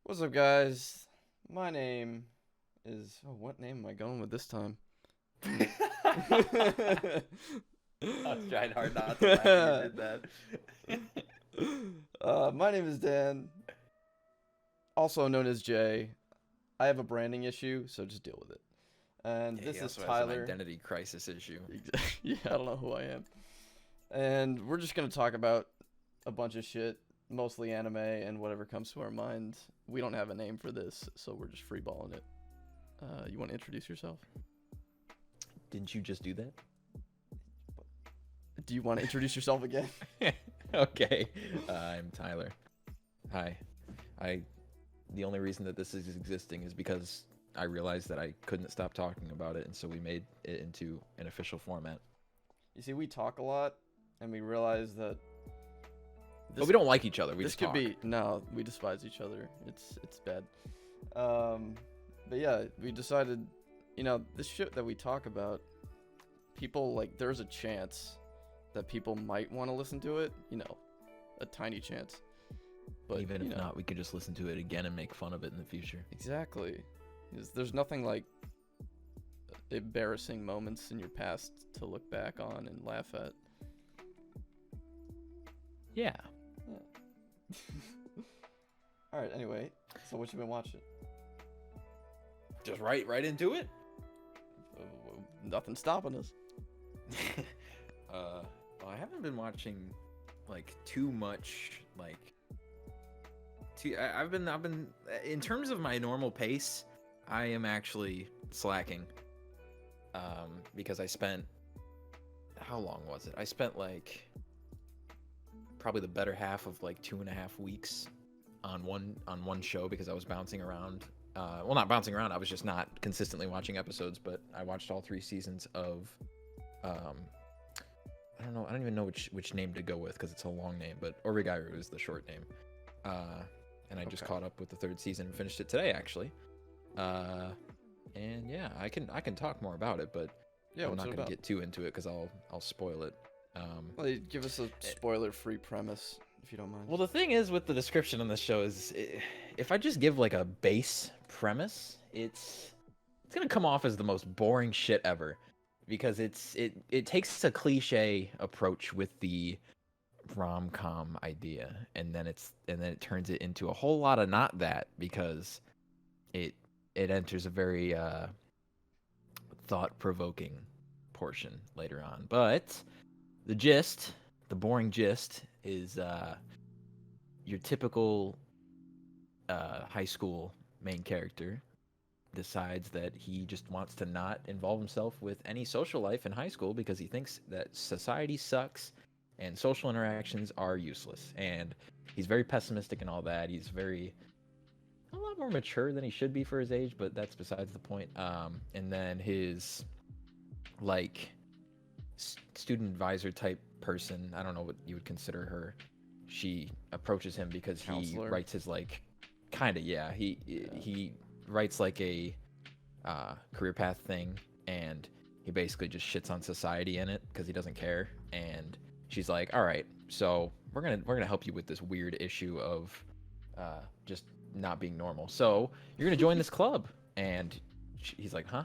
What's up, guys? My name is. Oh, what name am I going with this time? I was trying hard not to laugh when you did that. My name is Dan, also known as Jay. I have a branding issue, so just deal with it. And Yeah, he this is also has an Tyler. identity crisis issue. Yeah, I don't know who I am. And we're just gonna talk about a bunch of shit, mostly anime and whatever comes to our mind. We don't have a name for this, so we're just freeballing it. You want to introduce yourself? Didn't you just do that? Do you want to introduce yourself again? Okay. I'm Tyler. Hi. I. The only reason that this is existing is because I realized that I couldn't stop talking about it, and so we made it into an official format. You see, we talk a lot, and we realize that But we don't like each other. We this just could talk. be no. We despise each other. It's bad. But yeah, we decided, this shit that we talk about, people like there's a chance that people might want to listen to it. A tiny chance. But Even if not, we could just listen to it again and make fun of it in the future. exactly. There's nothing like embarrassing moments in your past to look back on and laugh at. Yeah. All right. Anyway, so what you been watching? Just right into it. Nothing stopping us. Well, I haven't been watching like too much. I've been in terms of my normal pace. I am actually slacking. Because I spent, how long was it? I spent like probably the better half of like 2.5 weeks on one show because I was bouncing around. Well, not bouncing around. I was just not consistently watching episodes, but I watched all 3 seasons of. I don't know. I don't even know which name to go with because it's a long name, but Origairu is the short name. And I just Okay. caught up with the 3rd season and finished it today, actually. And yeah, I can talk more about it, but Yeah, I'm what's not it gonna about? get too into it because I'll spoil it. Well, give us a spoiler-free premise, if you don't mind. Well, the thing is with the description on the show is if I just give like a base premise, it's gonna come off as the most boring shit ever because it takes a cliche approach with the rom-com idea and then it turns it into a whole lot of not that because it enters a very thought-provoking portion later on. But the gist, the boring gist is your typical high school main character decides that he just wants to not involve himself with any social life in high school because he thinks that society sucks and social interactions are useless. And he's very pessimistic and all that. He's a lot more mature than he should be for his age, but that's besides the point. And then his like student advisor type person, I don't know what you would consider her. She approaches him because he Counselor. writes his like kind of yeah, he writes like a career path thing and he basically just shits on society in it because he doesn't care. And she's like, all right, so we're gonna help you with this weird issue of just not being normal, so you're gonna join this club. And he's like, huh?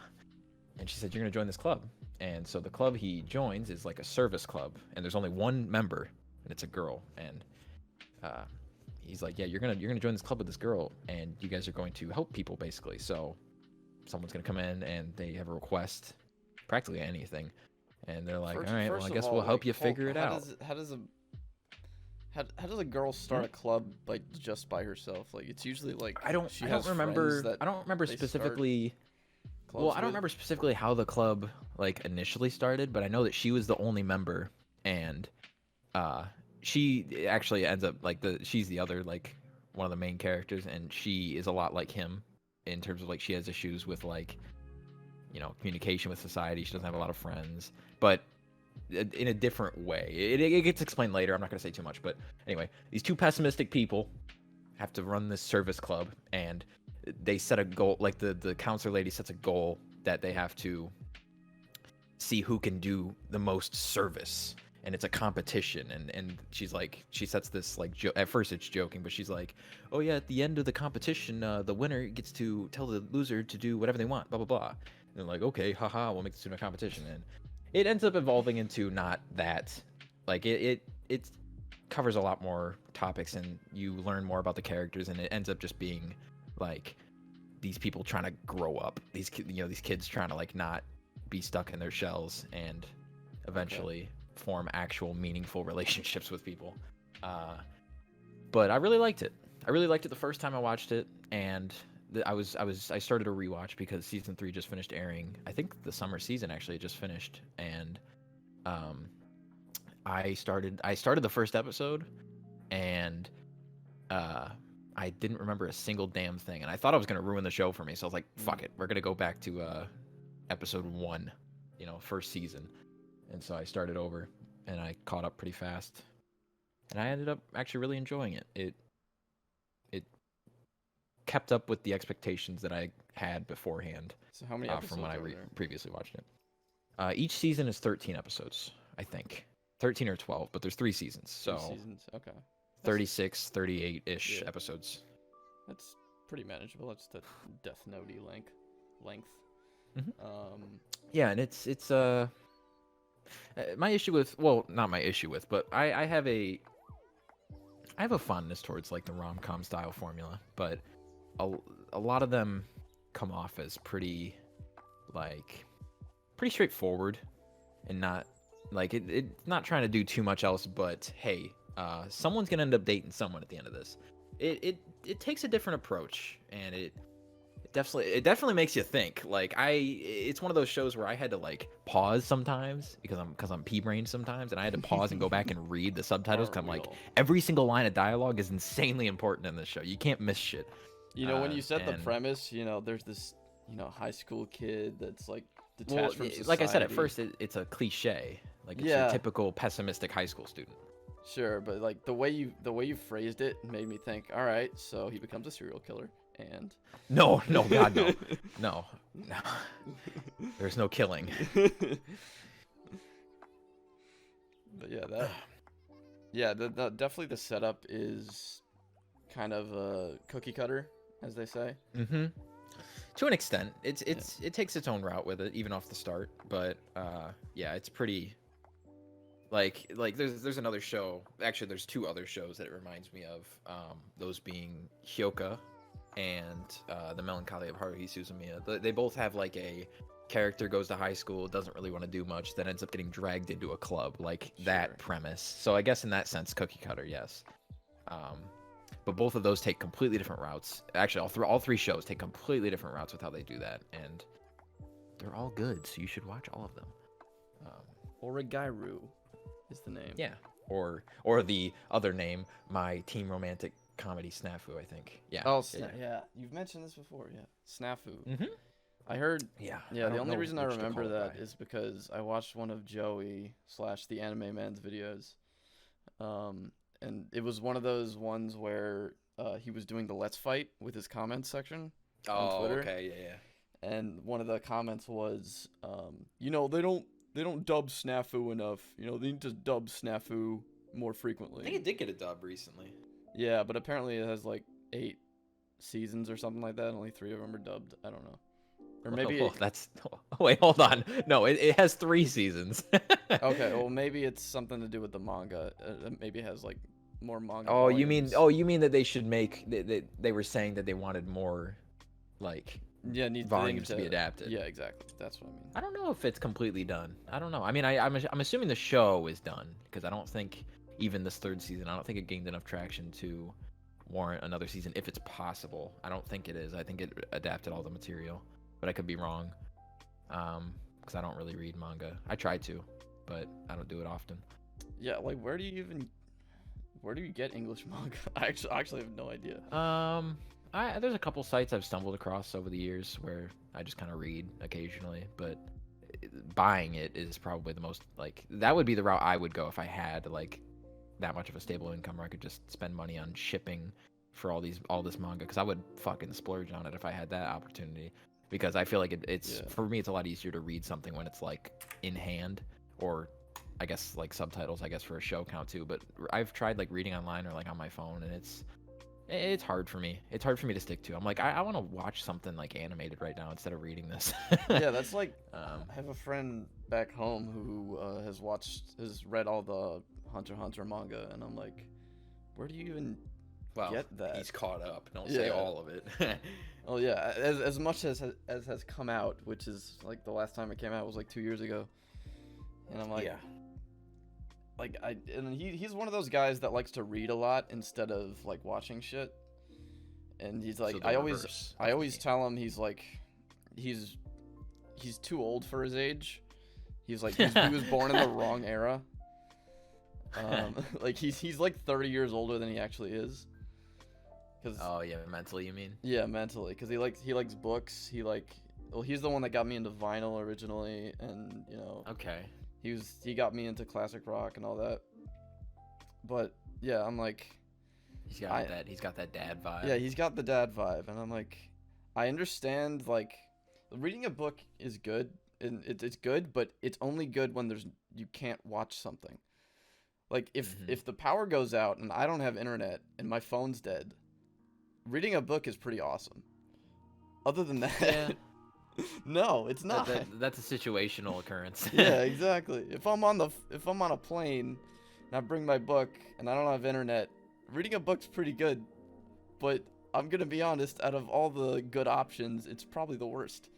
And she said, you're gonna join this club. And so the club he joins is like a service club and there's only one member and it's a girl. And uh, he's like, yeah, you're gonna join this club with this girl and you guys are going to help people basically. So someone's gonna come in and they have a request, practically anything, and they're like, all right, well, I First of guess all, we'll help like, you figure it out. how does a girl start a club like just by herself? Like, it's usually like she I has don't remember friends that I don't remember they start specifically. clubs Well, I don't with. remember specifically how the club like initially started, but I know that she was the only member, and uh, she actually ends up like she's the other like one of the main characters, and she is a lot like him in terms of like she has issues with like communication with society. She doesn't have a lot of friends, but in a different way. It gets explained later. I'm not gonna say too much, but anyway, these two pessimistic people have to run this service club, and they set a goal. Like the counselor lady sets a goal that they have to see who can do the most service. and it's a competition, and she's like, she sets this like at first it's joking, but she's like, oh yeah, at the end of the competition, the winner gets to tell the loser to do whatever they want, blah blah blah. And they're like, okay, haha, we'll make this into a competition, and it ends up evolving into not that, like it covers a lot more topics, and you learn more about the characters, and it ends up just being like these people trying to grow up, these kids trying to like not be stuck in their shells and eventually form actual meaningful relationships with people. But I really liked it. I really liked it the first time I watched it, and I started a rewatch because season 3 just finished airing. I think the summer season actually just finished, and I started the first episode, and I didn't remember a single damn thing, and I thought I was gonna ruin the show for me. So I was like, "Fuck it, we're gonna go back to episode 1, first season." And so I started over, and I caught up pretty fast, and I ended up actually really enjoying it. It kept up with the expectations that I had beforehand. So how many episodes from when I are there? previously watched it? Each season is 13 episodes, I think. 13 or 12, but there's 3 seasons, so 3 seasons. Okay. 36, 38-ish Yeah. episodes. That's pretty manageable. That's the Death Note-y length. Yeah, and it's my issue with, well, not my issue with, but I have a fondness towards like the rom-com style formula, but a lot of them come off as pretty straightforward, and not like it's not trying to do too much else, but hey, someone's gonna end up dating someone at the end of this. It takes a different approach, and it definitely makes you think. Like it's one of those shows where I had to like pause sometimes because I'm pea-brained sometimes, and I had to pause and go back and read the subtitles. Cause I'm like, every single line of dialogue is insanely important in this show. You can't miss shit. When you said the premise, there's this high school kid that's like detached from society. Like I said at first, it's a cliche. Like it's your typical pessimistic high school student. Sure, but like the way you phrased it made me think, all right, so he becomes a serial killer, and no, God, no. There's no killing. But definitely the setup is kind of a cookie cutter, as they say. Mm-hmm. To an extent, it takes its own route with it, even off the start. But it's pretty. Like there's another show. Actually, there's 2 other shows that it reminds me of. Those being Hyoka and The Melancholy of Haruhi Suzumiya. They both have like a character goes to high school, doesn't really want to do much, then ends up getting dragged into a club, like that premise. So I guess in that sense, cookie cutter, yes. But both of those take completely different routes. Actually, all 3 shows take completely different routes with how they do that, and they're all good. So you should watch all of them. Origairu is the name. Yeah, or the other name, My Teen Romantic Comedy Snafu, I think. Yeah. Oh, yeah. You've mentioned this before. Yeah, Snafu. Mm-hmm. I heard. Yeah. Yeah. The only reason I remember that is because I watched one of Joey / the Anime Man's videos, and it was one of those ones where he was doing the Let's Fight with his comments section on Twitter. Okay, yeah. And one of the comments was, they don't dub Snafu enough. They need to dub Snafu more frequently. I think it did get a dub recently. Yeah, but apparently it has like 8 seasons or something like that. Only 3 of them are dubbed. I don't know. Or maybe wait, hold on. No, it has 3 seasons. Okay, well maybe it's something to do with the manga. Maybe it has like more manga. Oh, volumes. you mean that they should make they were saying that they wanted more like volumes to be adapted. Yeah, exactly. That's what I mean. I don't know if it's completely done. I don't know. I mean, I'm assuming the show is done, because I don't think even this 3rd season, I don't think it gained enough traction to warrant another season if it's possible. I don't think it is. I think it adapted all the material, but I could be wrong. Because I don't really read manga. I try to, but I don't do it often. Yeah, like where do you get English manga? I actually have no idea. There's a couple sites I've stumbled across over the years where I just kind of read occasionally, but buying it is probably the most, like, that would be the route I would go if I had like that much of a stable income where I could just spend money on shipping for all this manga, because I would fucking splurge on it if I had that opportunity, because I feel like it's for me it's a lot easier to read something when it's like in hand, or I guess like subtitles, I guess for a show count too. But I've tried like reading online or like on my phone, and it's hard for me. It's hard for me to stick to. I'm like, I want to watch something like animated right now instead of reading this. Yeah, that's like um, I have a friend back home who has read all the Hunter x Hunter manga, and I'm like, where do you even well, get that? he's caught up. Don't say Yeah. all of it. Oh yeah, as much as has come out, which is like the last time it came out was like 2 years ago, and I'm like, yeah. like and he's one of those guys that likes to read a lot instead of like watching shit, and he's like, So the I reverse of always me. tell him he's like, he's too old for his age. He was born in the wrong era. Like he's like 30 years older than he actually is. Cause Oh yeah, mentally you mean? yeah, mentally, cause he likes books. He's the one that got me into vinyl originally, and Okay. he got me into classic rock and all that. But yeah, I'm like, He's got that dad vibe. yeah, he's got the dad vibe, and I'm like, I understand like reading a book is good, and it's good, but it's only good when you can't watch something. Like if the power goes out and I don't have internet and my phone's dead, reading a book is pretty awesome. Other than that, Yeah. no, it's not. That's a situational occurrence. Yeah, exactly. If I'm on a plane and I bring my book and I don't have internet, reading a book's pretty good. But I'm gonna be honest, out of all the good options, it's probably the worst.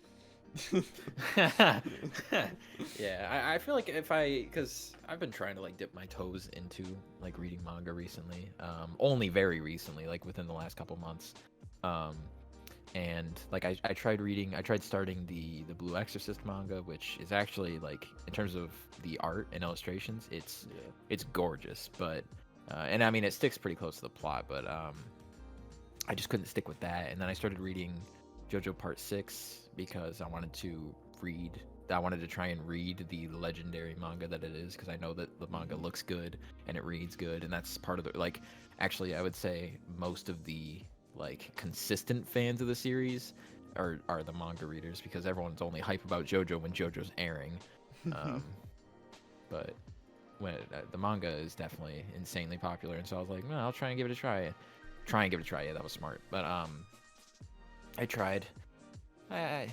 Yeah, I feel like because I've been trying to like dip my toes into like reading manga recently, only very recently, like within the last couple months, and like I tried starting the Blue Exorcist manga, which is actually like in terms of the art and illustrations, it's gorgeous, but and I mean it sticks pretty close to the plot, but I just couldn't stick with that, and then I started reading JoJo Part 6 because I wanted to try and read the legendary manga that it is, because I know that the manga looks good and it reads good, and that's part of the like actually I would say most of the like consistent fans of the series are the manga readers, because everyone's only hype about JoJo when JoJo's airing. But when the manga is definitely insanely popular, and so I was like, well, I'll try and give it a try. Yeah, that was smart. But I tried. I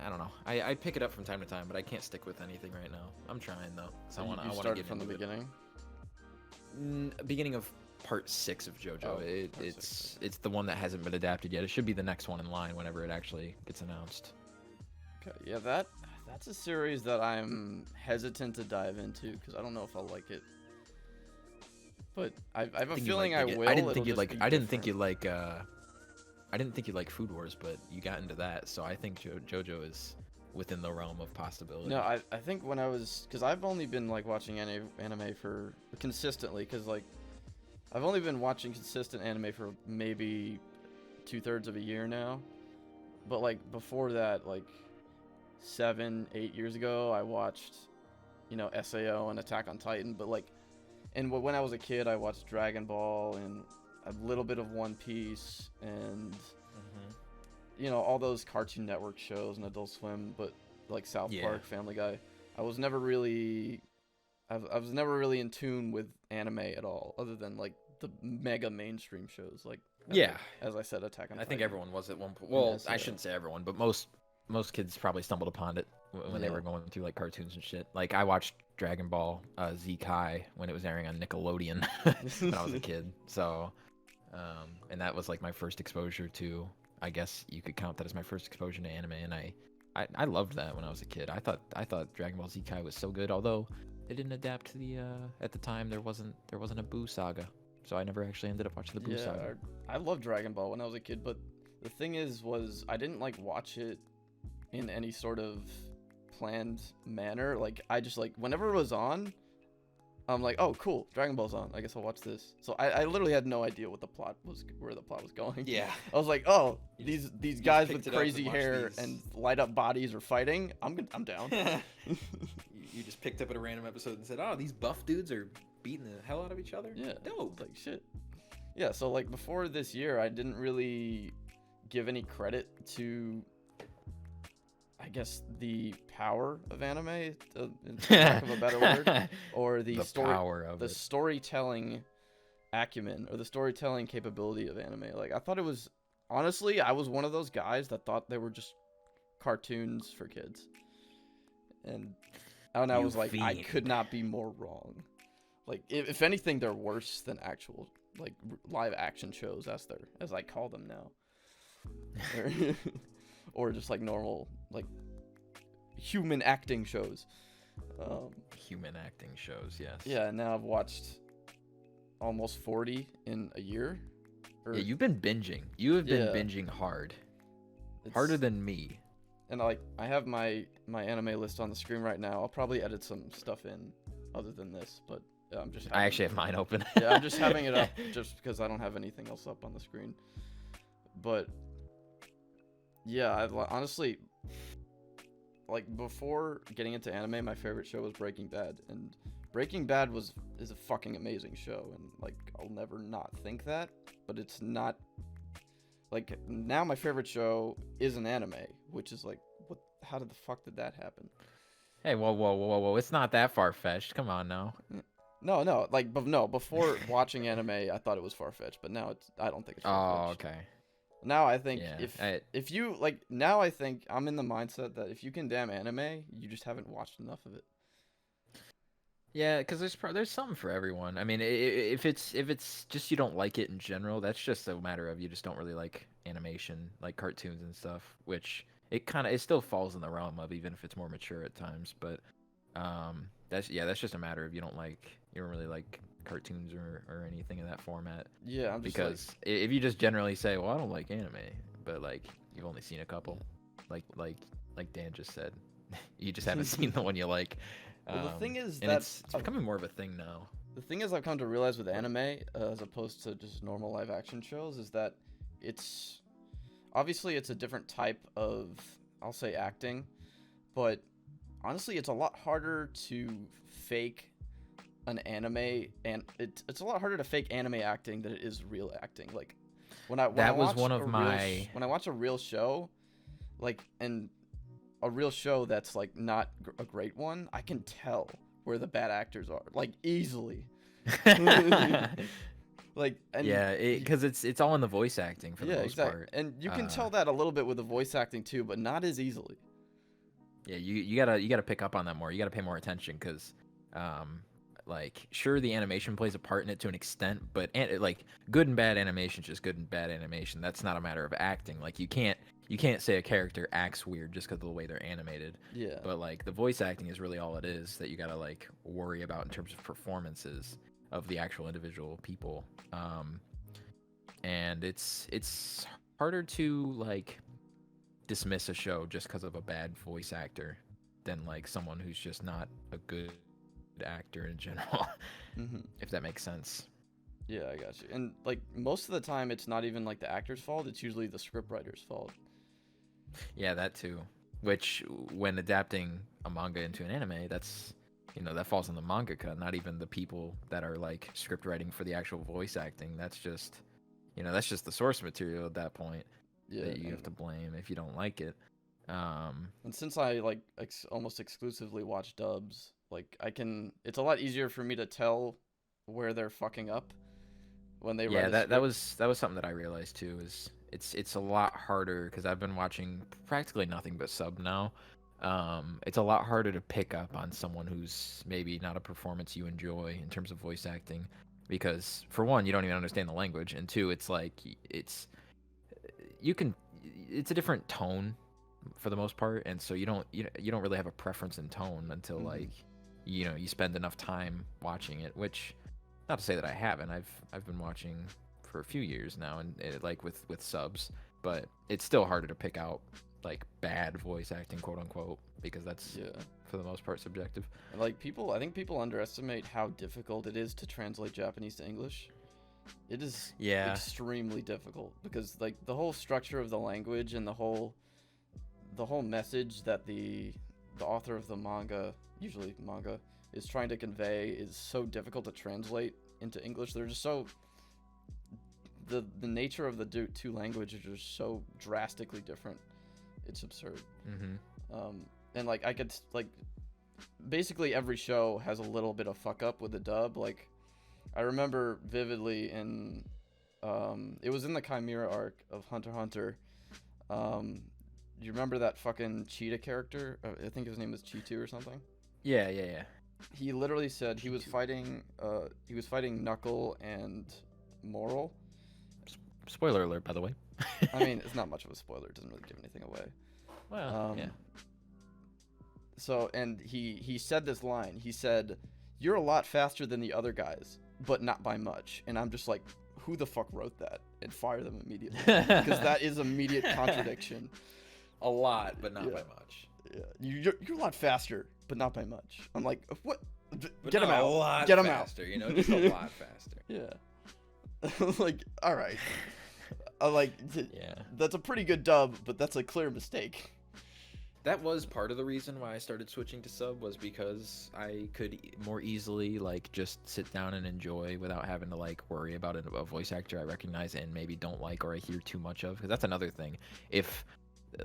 don't know. I pick it up from time to time, but I can't stick with anything right now. I'm trying though, so I want to started get from the into it. beginning. Beginning of Part 6 of JoJo. Oh, It's the one that hasn't been adapted yet. It should be the next one in line whenever it actually gets announced. Okay, yeah, that's a series that I'm hesitant to dive into because I don't know if I'll like it. But I have a feeling I will. I didn't think you'd like. It'll I just didn't be think you'd different. like. I didn't think you'd like Food Wars, but you got into that, so I think JoJo is within the realm of possibility. No, I think when I was, because I've only been like watching anime for consistently, because like I've only been watching consistent anime for maybe 2/3 of a year now. But like before that, like 7-8 years ago, I watched SAO and Attack on Titan. But like, and when I was a kid, I watched Dragon Ball and a little bit of One Piece and all those Cartoon Network shows and Adult Swim, but like South Yeah. Park, Family Guy. I was never really in tune with anime at all, other than like the mega mainstream shows, like Yeah. as I said, Attack on I Titan. think everyone was at one point. Well, Yes, I yeah. shouldn't say everyone, but most kids probably stumbled upon it when they Yeah. were going through like cartoons and shit. Like I watched Dragon Ball Z Kai when it was airing on Nickelodeon when I was a kid. So, and that was like my first exposure to. I guess you could count that as my first exposure to anime, and I loved that when I was a kid. I thought Dragon Ball Z Kai was so good, although they didn't adapt to the at the time there wasn't a Boo saga, so I never actually ended up watching the Boo saga. I loved Dragon Ball when I was a kid, but the thing was I didn't like watch it in any sort of planned manner. Like I just like whenever it was on, I'm like, oh cool, Dragon Ball's on. I guess I'll watch this. So I literally had no idea where the plot was going. Yeah. I was like, oh, You these just guys picked with it up and crazy watched hair these. and light up bodies are fighting. I'm down. You just picked up at a random episode and said, "Oh, these buff dudes are beating the hell out of each other." Yeah, dope. like shit. Yeah, so like before this year, I didn't really give any credit to. I guess the power of anime, for lack of a better word, or the power of the it. storytelling acumen or the storytelling capability of anime. Like I thought it was honestly, I was one of those guys that thought they were just cartoons for kids, and I You was like, I fiend. could not be more wrong. Like if anything, they're worse than actual like live action shows, as I call them now, or just like normal like human acting shows. Human acting shows, yes. Yeah, now I've watched almost 40 in a year. Yeah, you've been binging. You have been Yeah. binging hard. It's- Harder than me. And like I have my anime list on the screen right now. I'll probably edit some stuff in other than this, but I'm just I actually have mine open. yeah, I'm just having it up just because I don't have anything else up on the screen. But yeah, honestly, like before getting into anime, my favorite show was Breaking Bad, and Breaking Bad is a fucking amazing show, and like I'll never not think that, but it's not. Like now, my favorite show is an anime, which is like, what? How did the fuck did that happen? Hey, whoa. It's not that far-fetched. Come on now. No, like, but no. Before watching anime, I thought it was far fetched, but now I don't think it's far Oh, fetched. okay. Now I think Yeah, if you like now I think I'm in the mindset that if you condemn anime, you just haven't watched enough of it. Yeah, because there's something for everyone. I mean, if it's just you don't like it in general, that's just a matter of you just don't really like animation, like cartoons and stuff. Which it still falls in the realm of, even if it's more mature at times. But that's just a matter of you don't really like cartoons or anything in that format. Yeah, I'm just Because if you just generally say, well, I don't like anime, but like you've only seen a couple, like Dan just said, you just haven't seen the one you like. Well, the thing is and that it's becoming more of a thing now. the thing is I've come to realize with anime, as opposed to just normal live action shows, is that it's obviously it's a different type of, I'll say, acting, but honestly it's a lot harder to fake an anime, and it's a lot harder to fake anime acting than it is real acting. Like when I watch when I watch a real show, like, and a real show that's like not a great one, I can tell where the bad actors are, like, easily. Like, and Yeah, because it's all in the voice acting for the most part. And you can tell that a little bit with the voice acting too, but not as easily. Yeah, you gotta pick up on that more. You gotta pay more attention because, like, sure, the animation plays a part in it to an extent, but like good and bad animation is just good and bad animation. That's not a matter of acting. Like you can't say a character acts weird just because of the way they're animated. Yeah. But like the voice acting is really all it is that you gotta like worry about in terms of performances of the actual individual people. And it's harder to like dismiss a show just because of a bad voice actor than like someone who's just not a good actor in general. If that makes sense. Yeah, I got you. And like most of the time, it's not even like the actor's fault. It's usually the scriptwriter's fault. Yeah, that too. Which, when adapting a manga into an anime, that's, that falls on the mangaka, not even the people that are like script writing for the actual voice acting. That's just, that's just the source material at that point. Yeah, that you have to blame if you don't like it. And since I like almost exclusively watch dubs, like it's a lot easier for me to tell where they're fucking up when they write. Yeah, that was something that I realized too. Is it's a lot harder because I've been watching practically nothing but sub now. It's a lot harder to pick up on someone who's maybe not a performance you enjoy in terms of voice acting, because for one, you don't even understand the language, and two, it's like it's a different tone for the most part, and so you don't really have a preference in tone until like you spend enough time watching it, which, not to say that I haven't. I've been watching for a few years now, and like with subs, but it's still harder to pick out like bad voice acting, quote unquote, because that's for the most part subjective. And like I think people underestimate how difficult it is to translate Japanese to English. It is extremely difficult because like the whole structure of the language and the whole message that the author of the manga, usually manga, is trying to convey is so difficult to translate into English. They're just so the nature of the two languages are so drastically different. It's absurd. And like I could like basically every show has a little bit of fuck up with the dub. Like I remember vividly in it was in the Chimera arc of Hunter x Hunter. Do you remember that fucking cheetah character? I think his name was Chitu or something. Yeah. He literally said he was fighting Knuckle and Moral. Spoiler alert, by the way. I mean, it's not much of a spoiler. It doesn't really give anything away. Well, yeah. So, and he said this line. He said, "You're a lot faster than the other guys, but not by much." And I'm just like, who the fuck wrote that? And fire them immediately. Because that is immediate contradiction. A lot, but not by much. Yeah. You're a lot faster, but not by much. I'm like, what? But Get him out. A lot Get him faster, out. You know, just a lot faster. Yeah. Like, all right. Yeah. That's a pretty good dub, but that's a clear mistake. That was part of the reason why I started switching to sub, was because I could more easily like just sit down and enjoy without having to like worry about a voice actor I recognize and maybe don't like or I hear too much of. Because that's another thing. If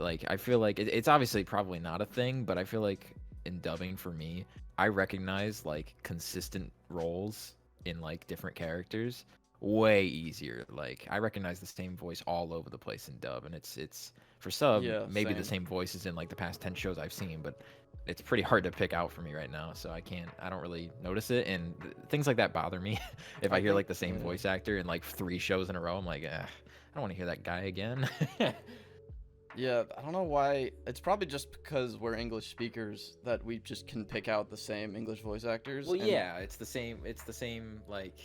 like I feel like it's obviously probably not a thing, but I feel like in dubbing for me, I recognize like consistent roles in like different characters way easier. Like I recognize the same voice all over the place in dub, and it's for sub maybe the same voices in like the past 10 shows I've seen, but it's pretty hard to pick out for me right now, so I don't really notice it, and things like that bother me. If I hear like the same voice actor in like 3 shows in a row, I'm like, I don't want to hear that guy again. Yeah, I don't know why. It's probably just because we're English speakers that we just can pick out the same English voice actors. Well, yeah, it's the same like,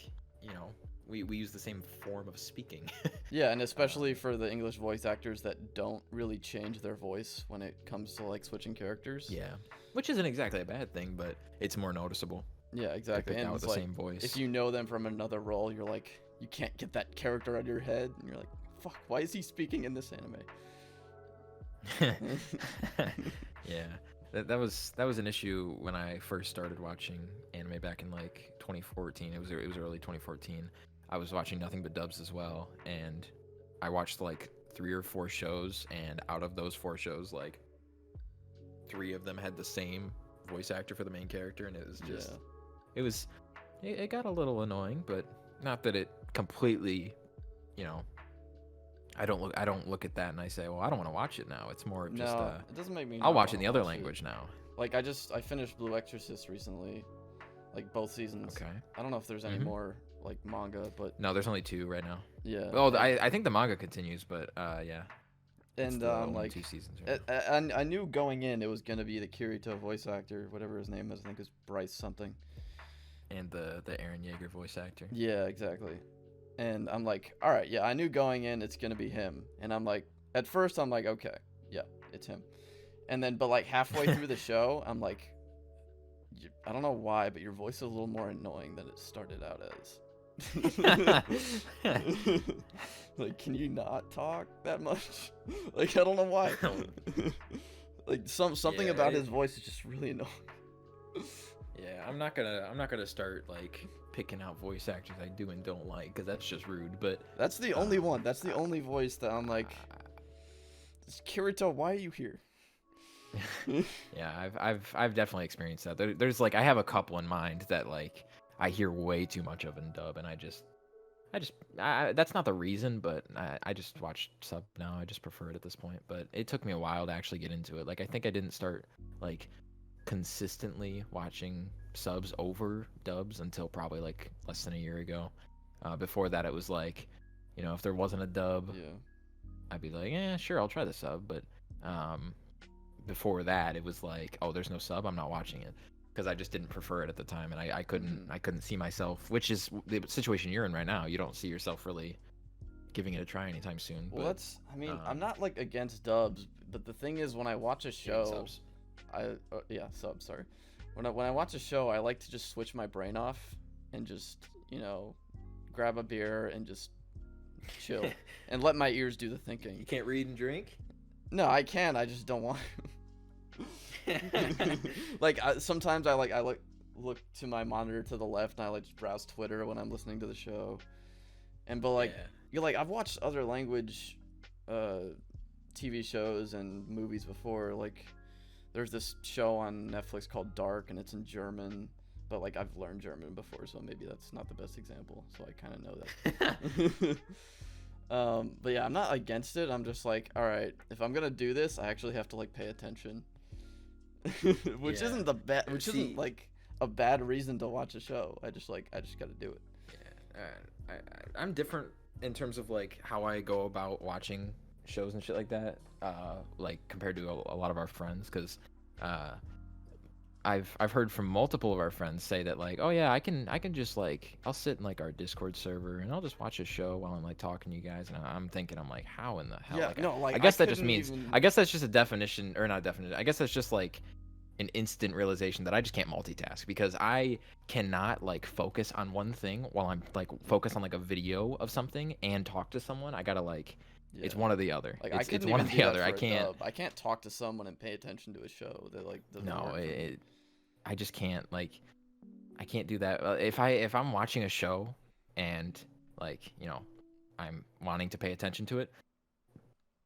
you know, we use the same form of speaking. Yeah, and especially for the English voice actors that don't really change their voice when it comes to like switching characters. Yeah, which isn't exactly a bad thing, but it's more noticeable. Yeah, exactly. And And with it's the like, same voice. if you know them from another role, you're like, you can't get that character out of your head, and you're like, fuck, why is he speaking in this anime? Yeah, that was an issue when I first started watching anime back in like 2014. It was early 2014. I was watching nothing but dubs as well, and I watched like 3 or 4 shows, and out of those 4 shows, like 3 of them had the same voice actor for the main character, and it was just it got a little annoying, but not that it completely, you know. I don't look at that and I say, well, I don't want to watch it now. It's more of just it doesn't make me. I'll watch it in the other language now. Like I finished Blue Exorcist recently, like both seasons. Okay. I don't know if there's any more like manga, but no, there's only 2 right now. Yeah. Oh, I think the manga continues, but yeah. And like 2 seasons. Right I knew going in it was gonna be the Kirito voice actor, whatever his name is. I think it's Bryce something. And the Eren Yeager voice actor. Yeah, exactly. And I'm like, all right, yeah, I knew going in it's gonna be him. And I'm like, at first I'm like, okay, yeah, it's him. And then, but like halfway through the show, I'm like, I don't know why, but your voice is a little more annoying than it started out as. Like, can you not talk that much? Like, I don't know why. Like something about his voice is just really annoying. Yeah, I'm not gonna start like picking out voice actors I do and don't like, because that's just rude. But that's the only one. That's the only voice that I'm like, Kirito, why are you here? Yeah, I've definitely experienced that. There's like I have a couple in mind that like I hear way too much of in dub, and I just that's not the reason, but I just watch sub now. I just prefer it at this point. But it took me a while to actually get into it. Like I think I didn't start like consistently watching subs over dubs until probably like less than a year ago. Before that, it was like, you know, if there wasn't a dub, I'd be like, yeah, sure, I'll try the sub. But before that, it was like, oh, there's no sub, I'm not watching it, because I just didn't prefer it at the time, and I couldn't see myself, which is the situation you're in right now. You don't see yourself really giving it a try anytime soon. Well, but, that's, I mean, I'm not like against dubs, but the thing is, when I watch a show, subs, sorry. When I watch a show, I like to just switch my brain off and just, you know, grab a beer and just chill and let my ears do the thinking. You can't read and drink? No, I can. I just don't want like sometimes I look to my monitor to the left and I like just browse Twitter when I'm listening to the show. And but like you're like I've watched other language TV shows and movies before, like there's this show on Netflix called Dark, and it's in German, but like I've learned German before, so maybe that's not the best example. So I kind of know that. But yeah, I'm not against it. I'm just like, all right, if I'm gonna do this, I actually have to like pay attention, which Yeah. isn't which See- isn't like a bad reason to watch a show. I just gotta do it. Yeah, I'm different in terms of like how I go about watching shows and shit like that. Like compared to a lot of our friends, because I've heard from multiple of our friends say that like, oh yeah, I can just like I'll sit in like our Discord server and I'll just watch a show while I'm like talking to you guys, and I'm thinking I'm like, how in the hell? Yeah, Like, no, like I guess that just couldn't means even- I guess that's just a definition or not a definition. I guess that's just like an instant realization that I just can't multitask, because I cannot like focus on one thing while I'm like focus on like a video of something and talk to someone. I gotta like it's Yeah. one or the other. Like It's I couldn't one or even the do that other. for I a can't. dub. I can't talk to someone and pay attention to a show. That like doesn't No, work for me. I just can't like I can't do that. If I'm watching a show and like, you know, I'm wanting to pay attention to it,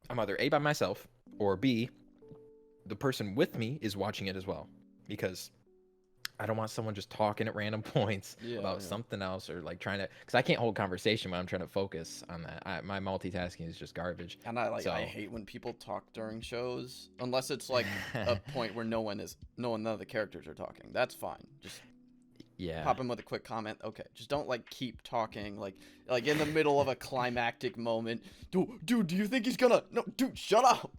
I'm either A by myself or B the person with me is watching it as well, because I don't want someone just talking at random points Yeah, about yeah. something else, or like trying to, because I can't hold conversation when I'm trying to focus on that. My multitasking is just garbage. And I So- hate when people talk during shows, unless it's like a point where none of the characters are talking. That's fine. Just Yeah. pop in with a quick comment. Okay, just don't like keep talking like in the middle of a climactic moment. Dude, do you think he's gonna? No, dude, shut up.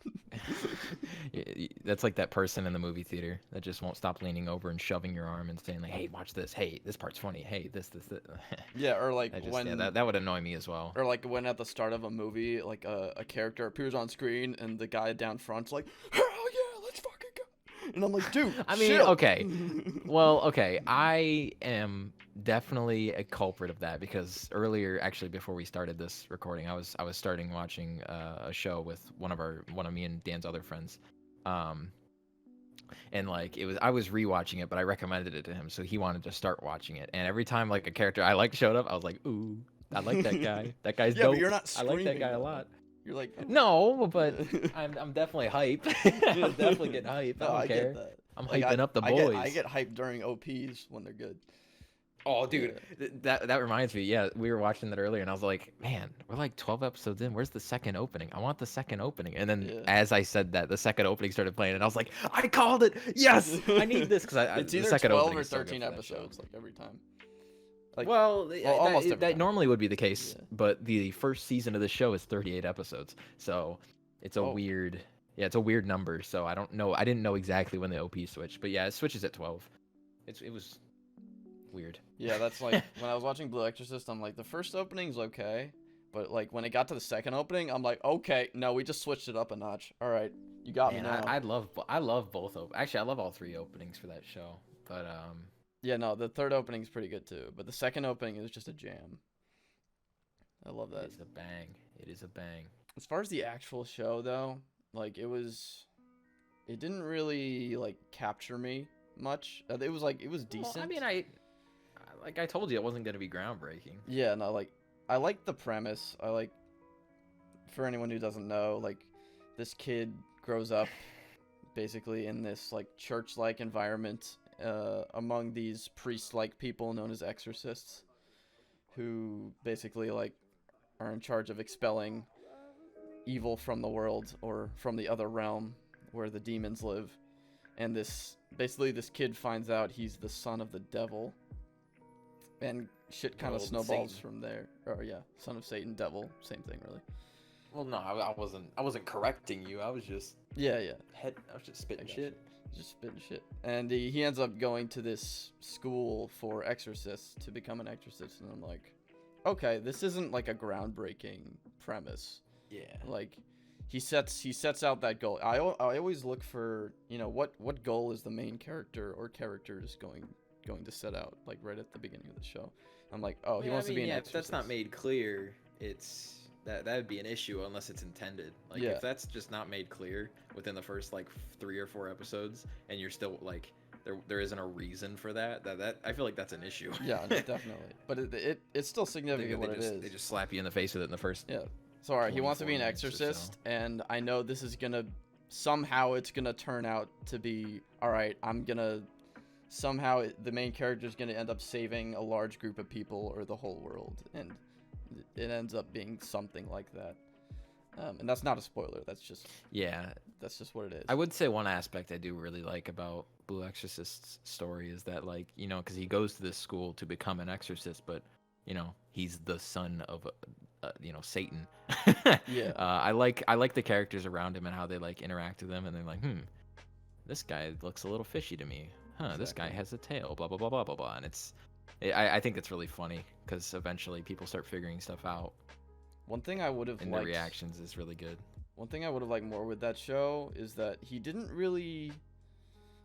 That's like that person in the movie theater that just won't stop leaning over and shoving your arm and saying like, "Hey, watch this. Hey, this part's funny. Hey, this." Yeah, or like I just, when yeah, that would annoy me as well. or like when at the start of a movie, like a character appears on screen and the guy down front's like, hell yeah, let's fucking go. And I'm like, dude, I mean, chill. okay. Well, okay, I am definitely a culprit of that, because earlier, actually, before we started this recording, I was starting watching a show with one of me and Dan's other friends, and like I was rewatching it, but I recommended it to him, so he wanted to start watching it, and every time like a character I liked showed up, I was like, ooh, I like that guy. That guy's Yeah, dope. but you're not I like that screaming, guy a though. lot. You're like, oh. No, but I'm definitely hyped. I'm definitely getting hyped. No, I don't I care. get that. I'm Like, hyping up the boys. I get hyped during OPs when they're good. Oh, dude, that reminds me. Yeah, we were watching that earlier, and I was like, man, we're like 12 episodes in. Where's the second opening? I want the second opening. And then Yeah. as I said that, the second opening started playing, and I was like, I called it. Yes, I need this, because It's the either second 12 opening or is so good 13 for that show. episodes, like every time. Like, Well, almost every that time. normally would be the case, Yeah. but the first season of the show is 38 episodes, so it's a Oh. weird, it's a weird number. So I don't know. I didn't know exactly when the OP switched, but yeah, it switches at 12. It was weird. yeah, that's like when I was watching Blue Exorcist, I'm like, the first opening's okay, but like when it got to the second opening, I'm like, okay, no, we just switched it up a notch. All right, you got me Man, now. I love both. Actually, I love all three openings for that show. But Yeah, no, the third opening's pretty good too, but the second opening is just a jam. I love that. it is a bang. It is a bang. As far as the actual show though, like it didn't really like capture me much. It was decent. Well, I mean, like I told you, it wasn't gonna be groundbreaking. Yeah, no, like I like the premise. I like, for anyone who doesn't know, like this kid grows up basically in this like church-like environment among these priest-like people known as exorcists, who basically like are in charge of expelling evil from the world or from the other realm where the demons live. And this kid finds out he's the son of the devil, and shit kind of Well, snowballs Satan. from there. Or yeah, son of Satan, devil, same thing really. Well, no, I wasn't correcting you. I was just Yeah, spitting gotcha. Just spitting shit. And he ends up going to this school for exorcists to become an exorcist, and I'm like, okay, this isn't like a groundbreaking premise. Yeah. Like he sets out that goal. I always look for, you know, what goal is the main character or characters going to set out, like right at the beginning of the show. I'm like, oh, he wants to be an If exorcist. that's not made clear, it's that would be an issue unless it's intended. Like Yeah. if that's just not made clear within the first like 3 or 4 episodes, and you're still like there isn't a reason for that I feel like that's an issue. Yeah, no, definitely. But it's still significant what it is. They just slap you in the face with it in the first. Yeah. So alright, he wants to be an 24 minutes or so. exorcist, and I know this is gonna somehow it's gonna turn out to be all right. The main character is gonna end up saving a large group of people or the whole world, and it ends up being something like that. And that's not a spoiler. That's just what it is. I would say one aspect I do really like about Blue Exorcist's story is that, like, you know, because he goes to this school to become an exorcist, but, you know, he's the son of, you know, Satan. Yeah. I like the characters around him and how they, like, interact with them, and they're like, this guy looks a little fishy to me. This guy has a tail, blah, blah, blah, blah, blah, blah. And I think it's really funny because eventually people start figuring stuff out. One thing I would have liked, the reactions is really good. One thing I would have liked more with that show is that he didn't really,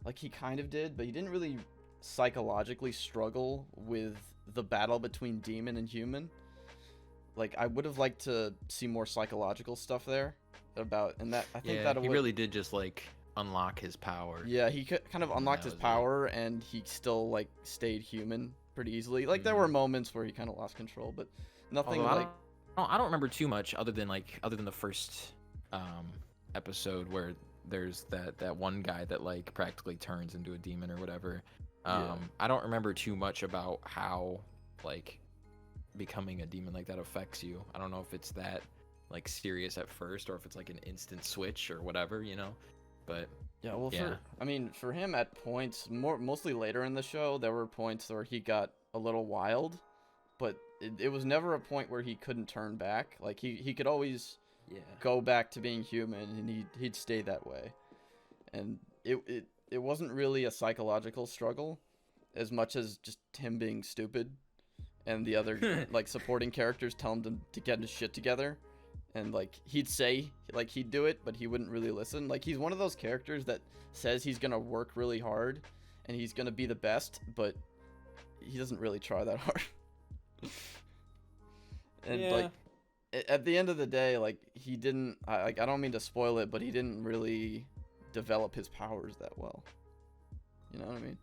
like, he kind of did, but he didn't really psychologically struggle with the battle between demon and human. Like, I would have liked to see more psychological stuff there about, and that I think that he really did just, like, unlock his power. Yeah, he kind of unlocked his power, and he still, like, stayed human pretty easily. Like, there were moments where he kind of lost control, but nothing like. I don't remember too much other than the first episode where there's that one guy that, like, practically turns into a demon or whatever. I don't remember too much about how, like, becoming a demon like that affects you. I don't know if it's that, like, serious at first or if it's like an instant switch or whatever, you know. But yeah, well, for him at points, mostly later in the show, there were points where he got a little wild, but it was never a point where he couldn't turn back. Like, he could always go back to being human, and he'd stay that way. And it wasn't really a psychological struggle as much as just him being stupid, and the other like supporting characters tell him to get his shit together. And, like, he'd say, like, he'd do it, but he wouldn't really listen. Like, he's one of those characters that says he's gonna work really hard and he's gonna be the best, but he doesn't really try that hard. And like, at the end of the day, like, he didn't. I don't mean to spoil it, but he didn't really develop his powers that well. You know what I mean?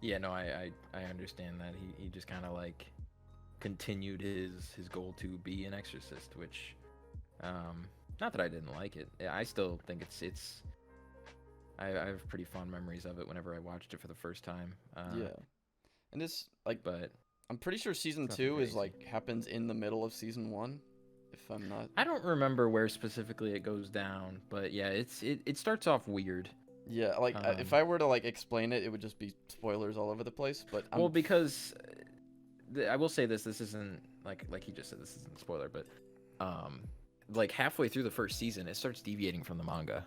Yeah, no, I understand that. He just kind of, like, continued his goal to be an exorcist, which, not that I didn't like it. I still think it's. I have pretty fond memories of it whenever I watched it for the first time. Yeah, and it's like, but I'm pretty sure season 2 is, like, happens in the middle of season 1, if I'm not. I don't remember where specifically it goes down, but yeah, it starts off weird. Yeah, like, if I were to, like, explain it, it would just be spoilers all over the place. But well, because I will say this isn't like he just said, this isn't a spoiler, but like, halfway through the first season, it starts deviating from the manga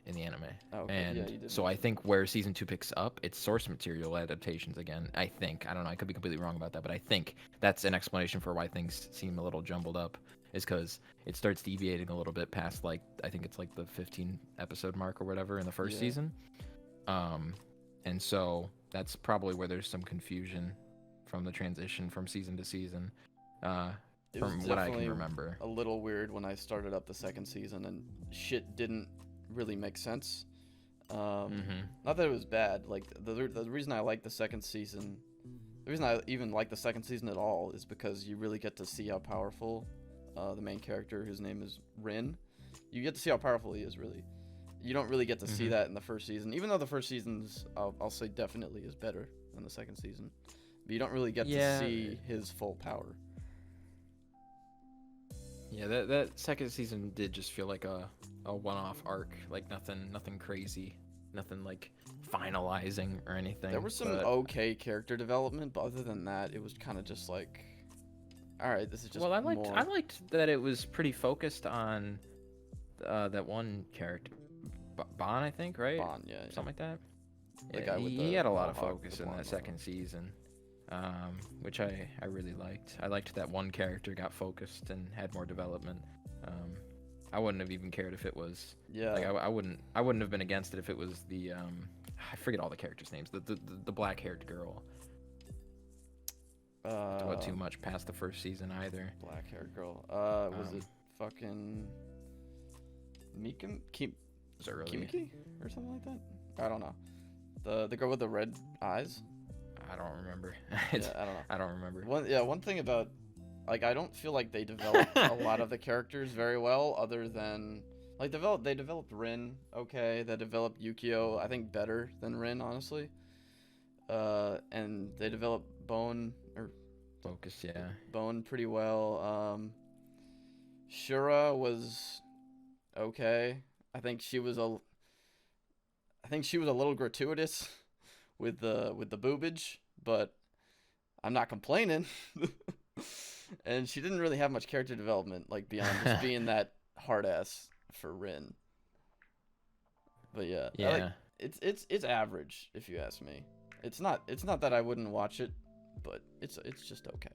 in the anime. Oh, okay. And so I think where season 2 picks up, it's source material adaptations again. I think, I don't know, I could be completely wrong about that, but I think that's an explanation for why things seem a little jumbled up, is because it starts deviating a little bit past, like, I think it's like the 15 episode mark or whatever in the first season. And so that's probably where there's some confusion from the transition from season to season, from what I can remember. A little weird when I started up the second season and shit didn't really make sense. Not that it was bad. Like, the reason I like the second season, the reason I even like the second season at all, is because you really get to see how powerful the main character, whose name is Rin, you get to see how powerful he is. Really, you don't really get to see that in the first season, even though the first season's I'll say definitely is better than the second season, but you don't really get to see his full power. Yeah, that second season did just feel like a one-off arc, like nothing crazy, nothing like finalizing or anything. There was some okay character development, but other than that, it was kind of just like, all right, this is just. Well, I liked that it was pretty focused on that one character, Bon, I think, right? Bon, yeah. Something like that. The guy with he had a lot of focus in that second season, which I really liked. I liked that one character got focused and had more development. I wouldn't have even cared if it was. Yeah. Like, I wouldn't have been against it if it was the I forget all the characters' names. The black-haired girl. Don't go too much past the first season either. Black-haired girl. Was it fucking Kimiki or something like that? I don't know. The girl with the red eyes. I don't remember. Yeah, I don't know. I don't remember. One thing about, like, I don't feel like they developed a lot of the characters very well, other than, Like they developed Rin, okay. They developed Yukio, I think better than Rin, honestly. And they developed Focus, yeah. Bone pretty well. Shura was okay. I think she was a I think she was a little gratuitous with the boobage, but I'm not complaining. And she didn't really have much character development, like beyond just being that hard ass for Rin. But yeah, Yeah. it's average if you ask me. It's not that I wouldn't watch it, but it's just okay.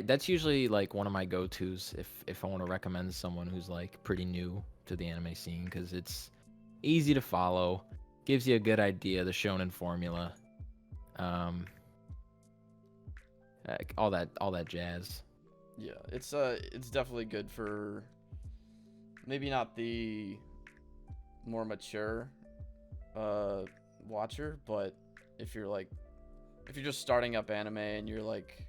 That's usually like one of my go-tos if I want to recommend someone who's like pretty new to the anime scene, because it's easy to follow, gives you a good idea of the shonen formula, all that jazz. Yeah, it's definitely good for maybe not the more mature watcher, but if you're just starting up anime and you're like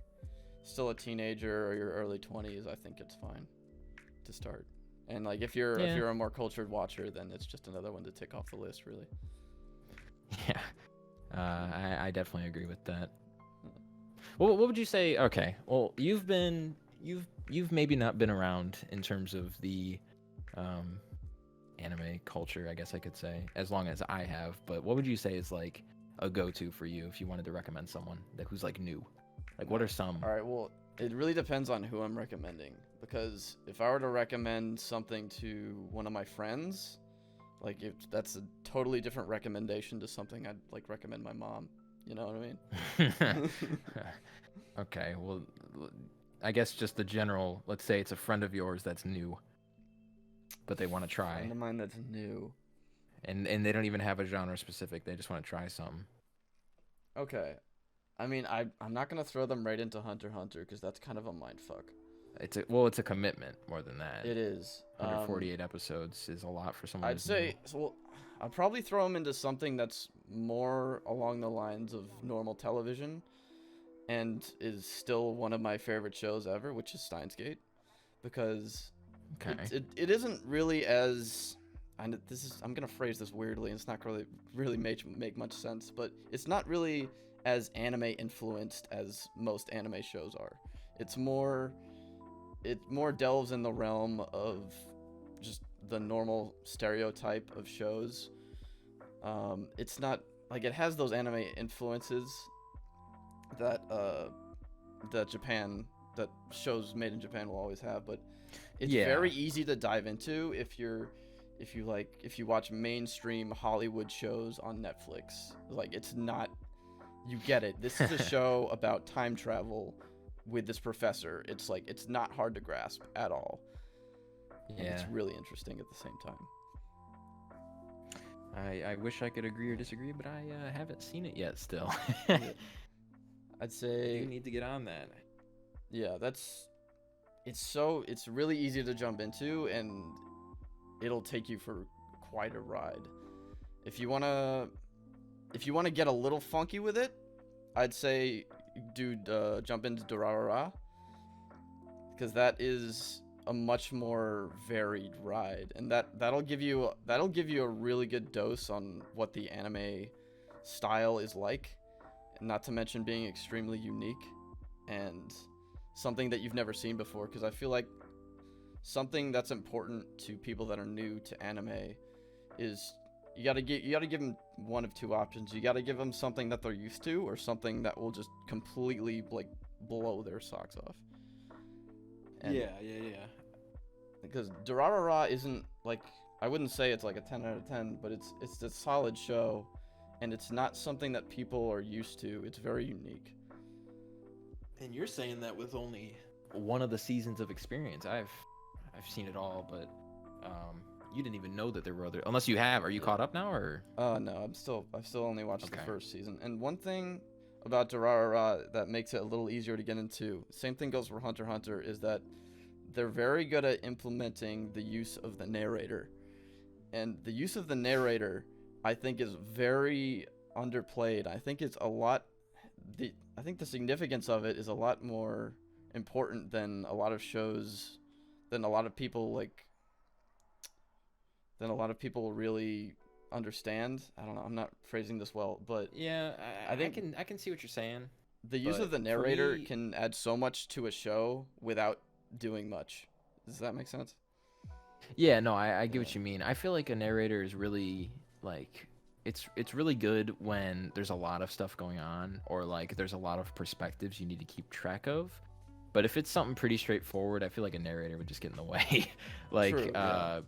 still a teenager or your early 20s, I think it's fine to start. And like if you're a more cultured watcher, then it's just another one to tick off the list, really. Yeah. I definitely agree with that. Well, what would you say? Okay, well, you've maybe not been around in terms of the anime culture, I guess I could say, as long as I have. But what would you say is like a go-to for you if you wanted to recommend someone who's like new? Like, what are some? All right, well, it really depends on who I'm recommending, because if I were to recommend something to one of my friends, like if that's a totally different recommendation to something I'd like recommend my mom. You know what I mean? Okay, well, I guess just the general. Let's say it's a friend of yours that's new, but they want to try. Friend of mine that's new. And they don't even have a genre specific. They just want to try something. Okay. I mean, I'm not gonna throw them right into Hunter x Hunter because that's kind of a mind fuck. It's a commitment more than that. It is. 148 episodes is a lot for someone. I'd say so. Well, I'd probably throw them into something that's more along the lines of normal television, and is still one of my favorite shows ever, which is Steins Gate, because it isn't really as I'm gonna phrase this weirdly, and it's not really make much sense, but it's not really as anime influenced as most anime shows are. It more delves in the realm of just the normal stereotype of shows. It's not like it has those anime influences that that shows made in Japan will always have, but it's very easy to dive into if you watch mainstream Hollywood shows on Netflix. Like, it's not, you get it. This is a show about time travel with this professor. It's like, it's not hard to grasp at all. And it's really interesting at the same time. I wish I could agree or disagree, but I haven't seen it yet still. I'd say you need to get on that. Yeah, it's really easy to jump into, and it'll take you for quite a ride. If you wanna get a little funky with it, I'd say jump into Durarara, because that is a much more varied ride, and that'll give you a really good dose on what the anime style is like, and not to mention being extremely unique and something that you've never seen before, because I feel like something that's important to people that are new to anime is you gotta give them one of two options. You gotta give them something that they're used to, or something that will just completely like blow their socks off. And yeah. Because Durarara isn't like, I wouldn't say it's like a 10 out of 10, but it's a solid show, and it's not something that people are used to. It's very unique. And you're saying that with only one of the seasons of experience. I've seen it all, but you didn't even know that there were other. Unless you have. Are you caught up now, or? No, I've still only watched the first season. And one thing about Durarara that makes it a little easier to get into, same thing goes for Hunter x Hunter, is that they're very good at implementing the use of the narrator. And the use of the narrator, I think, is very underplayed. I think I think the significance of it is a lot more important than a lot of shows then a lot of people really understand. I don't know. I'm not phrasing this well, but Yeah, I think I can see what you're saying. the use But of the for narrator me, can add so much to a show without doing much. Does that make sense? yeah, no, I get Yeah. what you mean. I feel like a narrator is really like it's really good when there's a lot of stuff going on or like there's a lot of perspectives you need to keep track of. But if it's something pretty straightforward, I feel like a narrator would just get in the way. True. Yeah.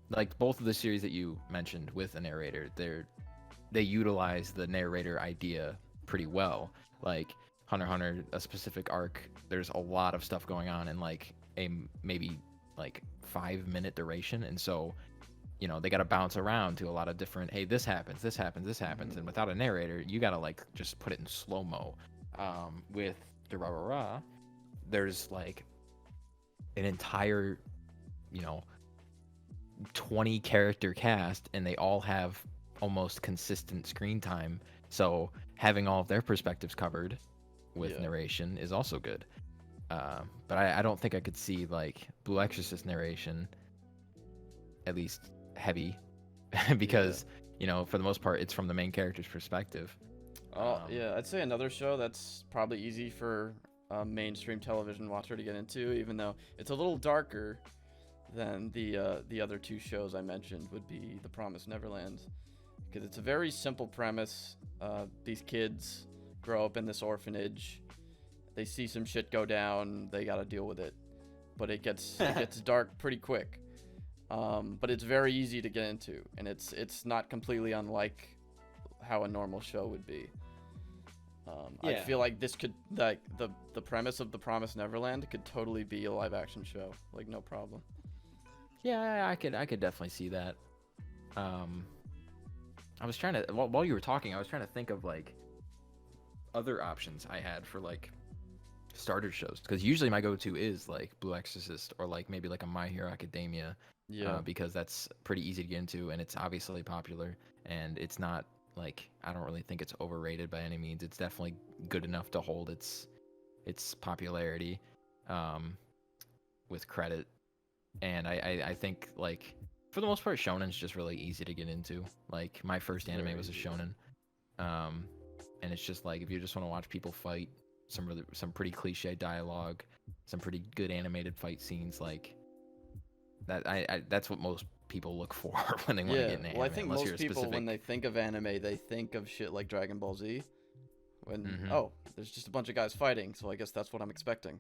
Like both of the series that you mentioned with a narrator, they utilize the narrator idea pretty well. Like Hunter x Hunter, a specific arc, there's a lot of stuff going on in like maybe like 5 minute duration, and so they got to bounce around to a lot of different. Hey, this happens, this happens, this happens, and without a narrator, you got to like just put it in slow mo. With Durarara, there's like an entire, you know, 20 character cast, and they all have almost consistent screen time. So having all of their perspectives covered with Yeah. narration is also good. But I don't think I could see like Blue Exorcist narration, at least heavy, because for the most part it's from the main character's perspective. Oh, yeah. I'd say another show that's probably easy for a mainstream television watcher to get into, even though it's a little darker than the other two shows I mentioned, would be The Promised Neverland, because it's a very simple premise. These kids grow up in this orphanage. They see some shit go down. They got to deal with it, but it gets dark pretty quick. But it's very easy to get into, and it's not completely unlike how a normal show would be. I Yeah. feel like this could, like, the premise of The Promised Neverland could totally be a live action show, like, no problem. Yeah, I could definitely see that. I was trying to while you were talking, I was trying to think of like other options I had for like starter shows, because usually my go-to is like Blue Exorcist or like maybe like a My Hero Academia, Yeah. because that's pretty easy to get into and it's obviously popular, and it's not like, I don't really think it's overrated by any means. It's definitely good enough to hold its popularity with credit. And I think like for the most part shonen's just really easy to get into. Like my first anime Very was a easy. shonen. And it's just like, if you just want to watch people fight, some pretty cliche dialogue, some pretty good animated fight scenes, like that, that's what most people look for when they want to Yeah. get an anime. Well, I think unless you're most a people, specific... when they think of anime, they think of shit like Dragon Ball Z. When, Mhm. oh, there's just a bunch of guys fighting, so I guess that's what I'm expecting.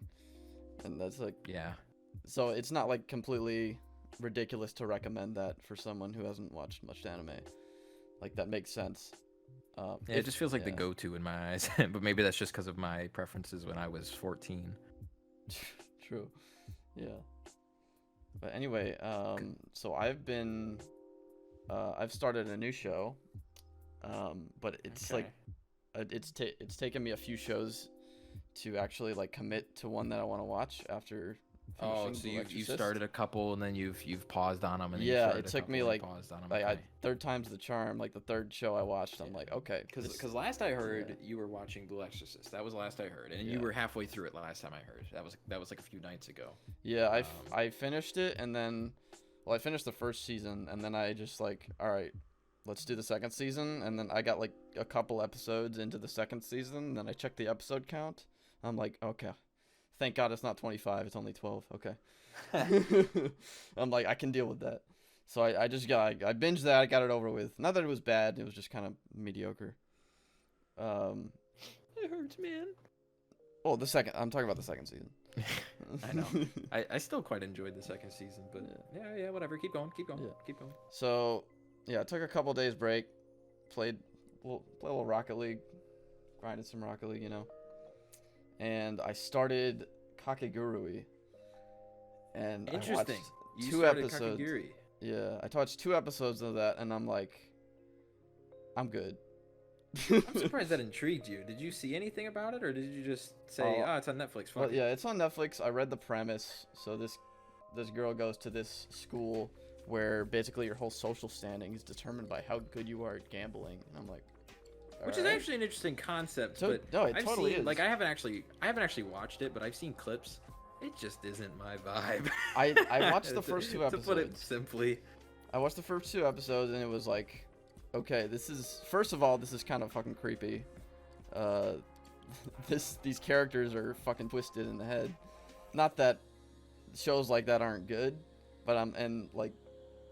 And that's like, Yeah. so it's not like completely ridiculous to recommend that for someone who hasn't watched much anime. Like, that makes sense. Yeah, it just feels like the yeah. go-to in my eyes. But maybe that's just because of my preferences when I was 14. True. Yeah. But anyway, so I've started a new show, but it's like it's taken me a few shows to actually like commit to one that I want to watch after Oh, finishing so Blue you Exorcist. started a couple and then you've paused on them, and then Yeah, you started it a took couple me and like paused on them. like Okay. third time's the charm. Like the third show I watched, I'm like, okay, Because last I heard yeah. you were watching Blue Exorcist. That was the last I heard, and Yeah. you were halfway through it last time I heard. That was like a few nights ago. Yeah, Um, I finished it, and then, well, I finished the first season, and then I just like, all right, let's do the second season, and then I got like a couple episodes into the second season, and then I checked the episode count. I'm like, okay, thank God it's not 25, it's only 12. Okay. I'm like, I can deal with that. So I binged that, I got it over with. Not that it was bad, it was just kind of mediocre. It hurts, man. Oh, I'm talking about the second season. I know. I still quite enjoyed the second season, but yeah, whatever. Keep going. Yeah. Keep going. So, yeah, I took a couple days break, played a little Rocket League, grinded some Rocket League, and I started Kakegurui. And Interesting. I watched You two started episodes. Kakegurui. Yeah, I watched 2 episodes of that, and I'm like, I'm good. I'm surprised that intrigued you. Did you see anything about it, or did you just say, "Oh, it's on Netflix"? Fuck Well, it." yeah, it's on Netflix. I read the premise. So this girl goes to this school where basically your whole social standing is determined by how good you are at gambling, and I'm like, Which is alright. actually an interesting concept. So- but no, it I've totally seen, is. like, I haven't actually watched it, but I've seen clips, It just isn't my vibe. I watched the first two To put it episodes. simply. I watched the first two episodes and it was like, okay, this is first of all, this is kind of fucking creepy. Uh, these characters are fucking twisted in the head. Not that shows like that aren't good, but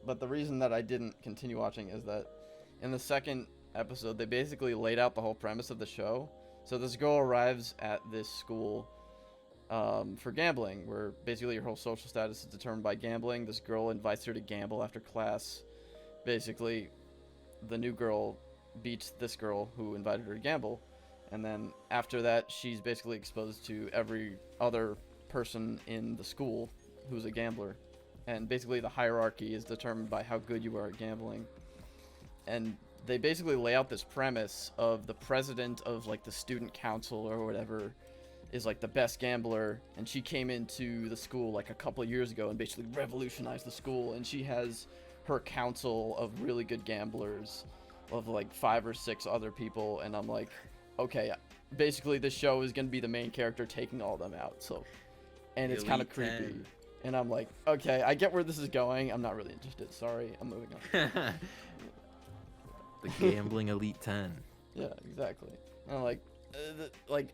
but the reason that I didn't continue watching is that in the second episode they basically laid out the whole premise of the show. So this girl arrives at this school for gambling, where basically your whole social status is determined by gambling. This girl invites her to gamble after class. Basically, the new girl beats this girl who invited her to gamble, and then after that, she's basically exposed to every other person in the school who's a gambler. And basically, the hierarchy is determined by how good you are at gambling. And they basically lay out this premise of the president of like the student council or whatever is like the best gambler, and she came into the school like a couple of years ago and basically revolutionized the school, and she has her council of really good gamblers of like 5 or 6 other people, and I'm like, okay, basically this show is going to be the main character taking all of them out. So, and it's kind of creepy. 10. And I'm like, okay, I get where this is going. I'm not really interested. Sorry, I'm moving on. The gambling elite 10. Yeah, exactly. And I'm like,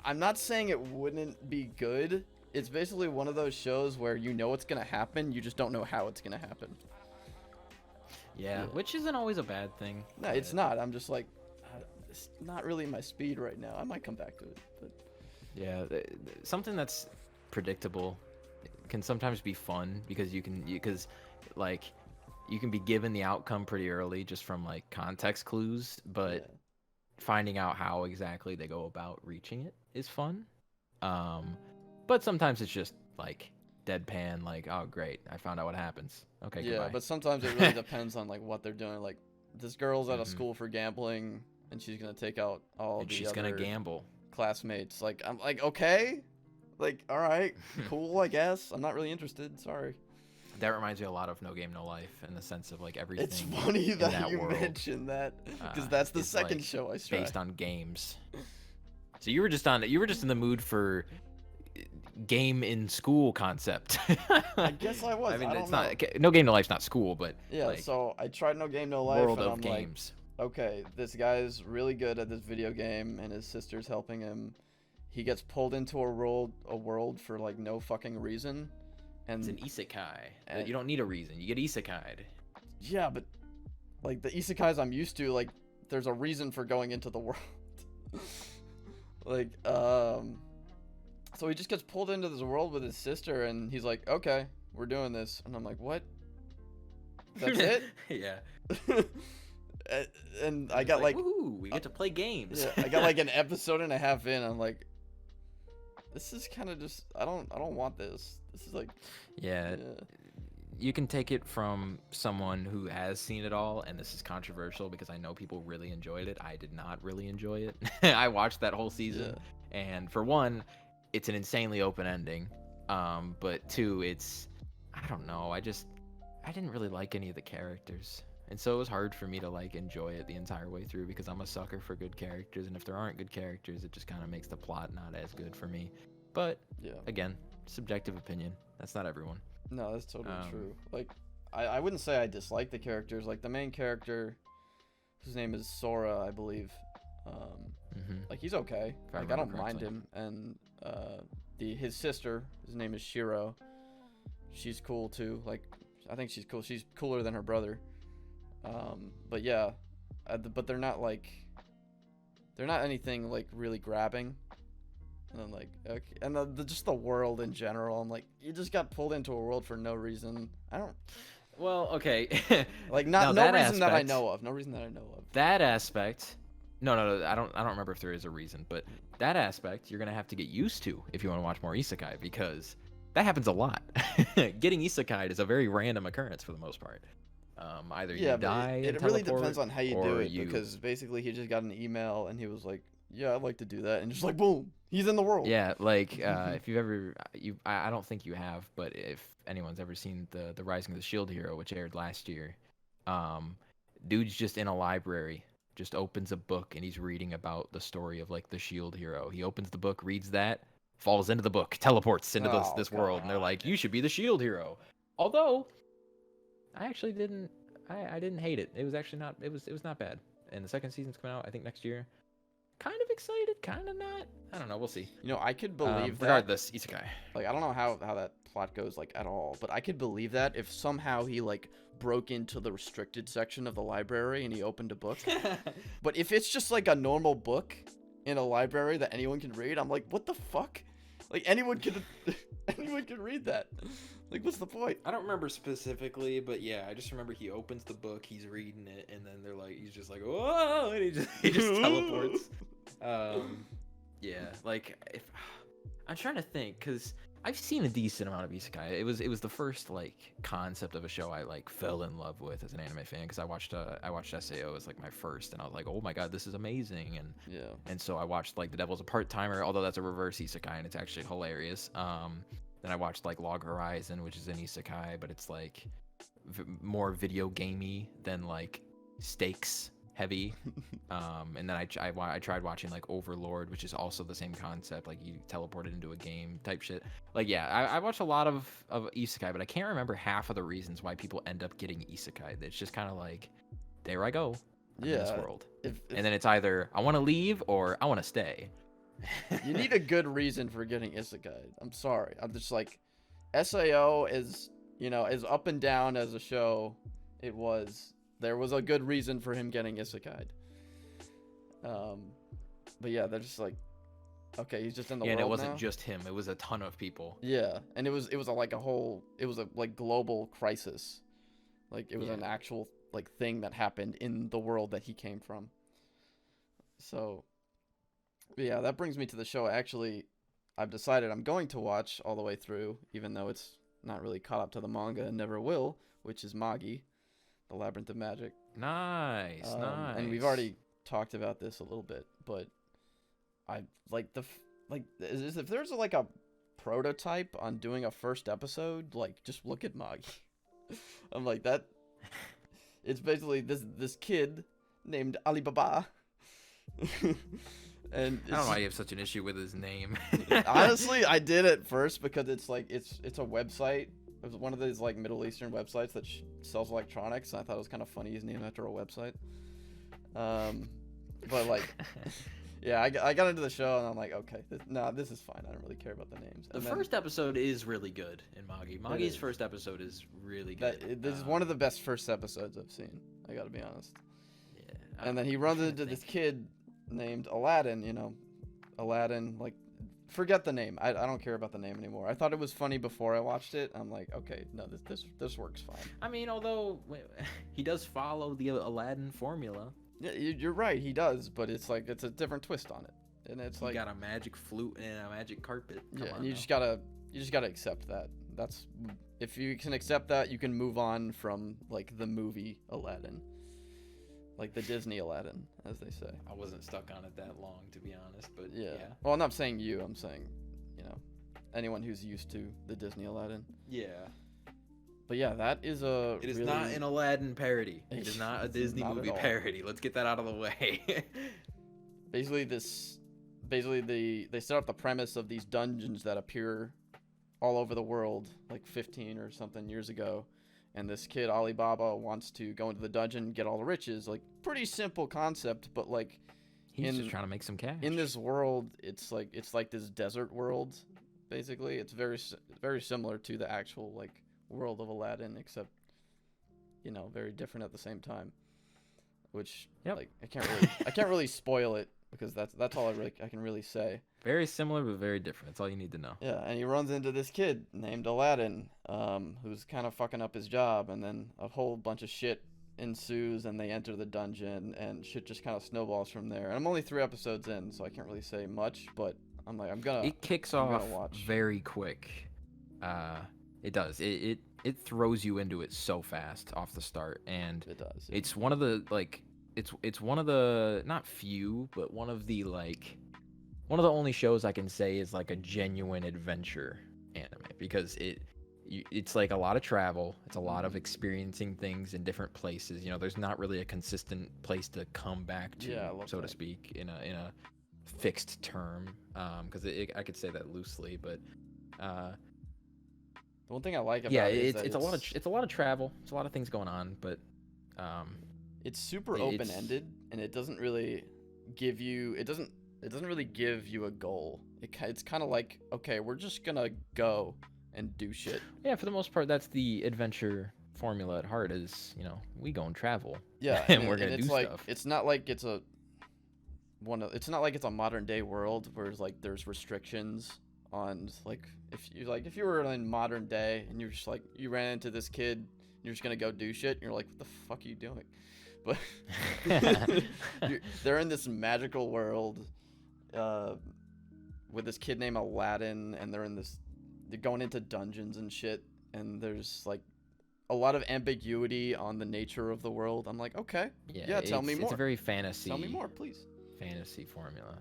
I'm not saying it wouldn't be good. It's basically one of those shows where you know what's gonna happen, you just don't know how it's gonna happen. Yeah, Yeah. which isn't always a bad thing. No, it's not. I'm just like, it's not really my speed right now. I might come back to it, but Yeah, something that's predictable can sometimes be fun because you can be given the outcome pretty early just from like context clues, but yeah. finding out how exactly they go about reaching it is fun. But sometimes it's just like deadpan, like, oh great, I found out what happens. Okay, Yeah, goodbye. but sometimes it really depends on like what they're doing. Like this girl's at a Mhm. school for gambling, and she's gonna take out all And the she's other gonna gamble. classmates. Like I'm like, okay, like all right, cool, I guess. I'm not really interested. Sorry. That reminds me a lot of No Game No Life in the sense of like everything. It's funny in that you world, mentioned that because uh, that's the is, second like, show I tried. based on games. So you were just in the mood for game in school concept. I guess I was. I mean, I it's don't not know. No Game No Life's not school, but Yeah, like so I tried No Game No Life, world and of I'm games. like, okay, this guy's really good at this video game, and his sister's helping him. He gets pulled into a world for like no fucking reason, and It's an isekai. and- You don't need a reason. You get isekai'd. yeah, but like the isekais I'm used to, like there's a reason for going into the world. Like, so he just gets pulled into this world with his sister, and he's like, okay, we're doing this, and I'm like, what? That's it? Yeah. And I It's got like, woohoo, we get to play games. yeah, I got like an episode and a half in. I'm like, this is kind of just, I don't want this. This is like, Yeah. yeah. You can take it from someone who has seen it all, and this is controversial because I know people really enjoyed it. I did not really enjoy it. I watched that whole season, and for one, it's an insanely open ending. But two, I don't know. I didn't really like any of the characters, and so it was hard for me to like enjoy it the entire way through because I'm a sucker for good characters, and if there aren't good characters, it just kind of makes the plot not as good for me. But Yeah. again, subjective opinion. That's not everyone. No, that's totally Um, true. Like, I wouldn't say I dislike the characters. Like, the main character, whose name is Sora, I believe. Mm-hmm. Like, he's okay. If I Like, I don't remember mind correctly. him. And his sister, his name is Shiro. She's cool too. Like, I think she's cool. She's cooler than her brother. But yeah, but they're not anything like really grabbing. And I'm like, okay. And just the world in general, I'm like, you just got pulled into a world for no reason. I don't Well, okay. like Now no that reason that I aspect- know of. No reason that I know of. That aspect. No, I don't remember if there is a reason, but that aspect you're gonna have to get used to if you want to watch more isekai because that happens a lot. Getting isekai'd is a very random occurrence for the most part. Either Yeah, you but die it and really teleport, depends on how you do or it you- because basically he just got an email and he was like, yeah, I'd like to do that, and just like boom, he's in the world. Yeah, like if you've ever I don't think you have, but if anyone's ever seen the Rising of the Shield Hero, which aired last year, dude's just in a library, just opens a book and he's reading about the story of like the Shield Hero. He opens the book, reads that, falls into the book, teleports into Oh, this world, and they're like, God. you should be the shield hero. Although, I actually didn't. I didn't hate it. It was actually not. It was not bad. And the second season's coming out, I think, next year. Kind of excited, kind of not. I don't know. We'll see. You know, I could believe that. Regardless, isekai. Like, I don't know how that plot goes, like, at all, but I could believe that if somehow he, like, broke into the restricted section of the library and he opened a book. But if it's just, like, a normal book in a library that anyone can read, I'm like, what the fuck? Like, anyone can read that. Like, what's the point? I don't remember specifically, but yeah, I just remember he opens the book, he's reading it, and then he's just like, whoa, and he just teleports. Yeah, like if I'm trying to think, cause I've seen a decent amount of isekai. It was the first like concept of a show I like fell in love with as an anime fan, because I watched SAO as like my first, and I was like, oh my god, this is amazing, and so I watched like The Devil's a Part-Timer, although that's a reverse isekai and it's actually hilarious. Then I watched like Log Horizon, which is an isekai, but it's like more video gamey than like stakes heavy. And then I tried watching like Overlord, which is also the same concept, like you teleported into a game type shit. Like yeah, I watched a lot of isekai, but I can't remember half of the reasons why people end up getting isekai. It's just kind of like, there I go, I'm in this world. And then it's either I want to leave or I want to stay. You need a good reason for getting isekai. I'm sorry. I'm just like, SAO is, you know, as up and down as a show it was, there was a good reason for him getting isekai'd. But yeah, they're just like, okay, he's just in the world and it wasn't now. just him, it was a ton of people. Yeah, and it was like a whole, it was a like global crisis. Like it was an actual like thing that happened in the world that he came from. So yeah, that brings me to the show. Actually, I've decided I'm going to watch all the way through, even though it's not really caught up to the manga and never will, which is Magi, the Labyrinth of Magic. Nice. And we've already talked about this a little bit, but I like if there's like a prototype on doing a first episode, like just look at Magi. I'm like that. It's basically this kid named Alibaba. And I don't know why you have such an issue with his name. Honestly, I did at first because it's like it's a website. It was one of those like Middle Eastern websites that sells electronics, and I thought it was kind of funny his name after a website. But like, yeah, I got into the show and I'm like, okay, this is fine. I don't really care about the names. The first episode is really good in Magi. Magi's first episode is really good. This is one of the best first episodes I've seen. I gotta be honest. Yeah. And then he runs into this kid named Aladdin, you know, Aladdin, like, forget the name. I don't care about the name anymore. I thought it was funny before I watched it. I'm like, okay, no, this works fine. I mean, although he does follow the Aladdin formula. Yeah, you're right, he does, but it's like it's a different twist on it, and it's like you got a magic flute and a magic carpet. Come on, you just gotta accept that. That's if you can accept that, you can move on from like the movie Aladdin. Like the Disney Aladdin, as they say. I wasn't stuck on it that long, to be honest, but yeah. Well, I'm not saying you. I'm saying, you know, anyone who's used to the Disney Aladdin. Yeah. But yeah, that is a. It is not an Aladdin parody. It is not a Disney movie parody. Let's get that out of the way. Basically, they set up the premise of these dungeons that appear all over the world, like 15 or something years ago. And this kid, Alibaba, wants to go into the dungeon and get all the riches. Like, pretty simple concept, but like... He's just trying to make some cash. In this world, it's like this desert world, basically. It's very similar to the actual, like, world of Aladdin, except, you know, very different at the same time. Which, like, I can't really spoil it, because that's all I can really say. Very similar, but very different. That's all you need to know. Yeah, and he runs into this kid named Aladdin, who's kind of fucking up his job, and then a whole bunch of shit ensues, and they enter the dungeon, and shit just kind of snowballs from there. And I'm only 3 episodes in, so I can't really say much, but It kicks off very quick. It does. It throws you into it so fast off the start, and it does. It's one of the like, it's one of the not few, but one of the only shows I can say is like a genuine adventure anime, because it's like a lot of travel. It's a lot of experiencing things in different places. You know, there's not really a consistent place to come back to, so to speak, in a fixed term, because I could say that loosely, but The one thing I like about yeah, it is that it's a lot of travel. It's a lot of things going on, but it's super it's open ended, and it doesn't really give you it doesn't really give you a goal. It's kind of like, okay, we're just gonna go and do shit. yeah, for the most part, that's the adventure formula at heart. Is we go and travel, Yeah, and we're gonna it's do like stuff. it's not like it's it's not like it's a modern day world where there's restrictions on, like, if you were in modern day and you're just like, you ran into this kid, you're just gonna go do shit, and you're like, what the fuck are you doing? But they're in this magical world with this kid named Aladdin, and they're going into dungeons and shit, and there's like a lot of ambiguity on the nature of the world. I'm like, okay, yeah, tell me more. It's a very fantasy. Tell me more, please. Fantasy formula.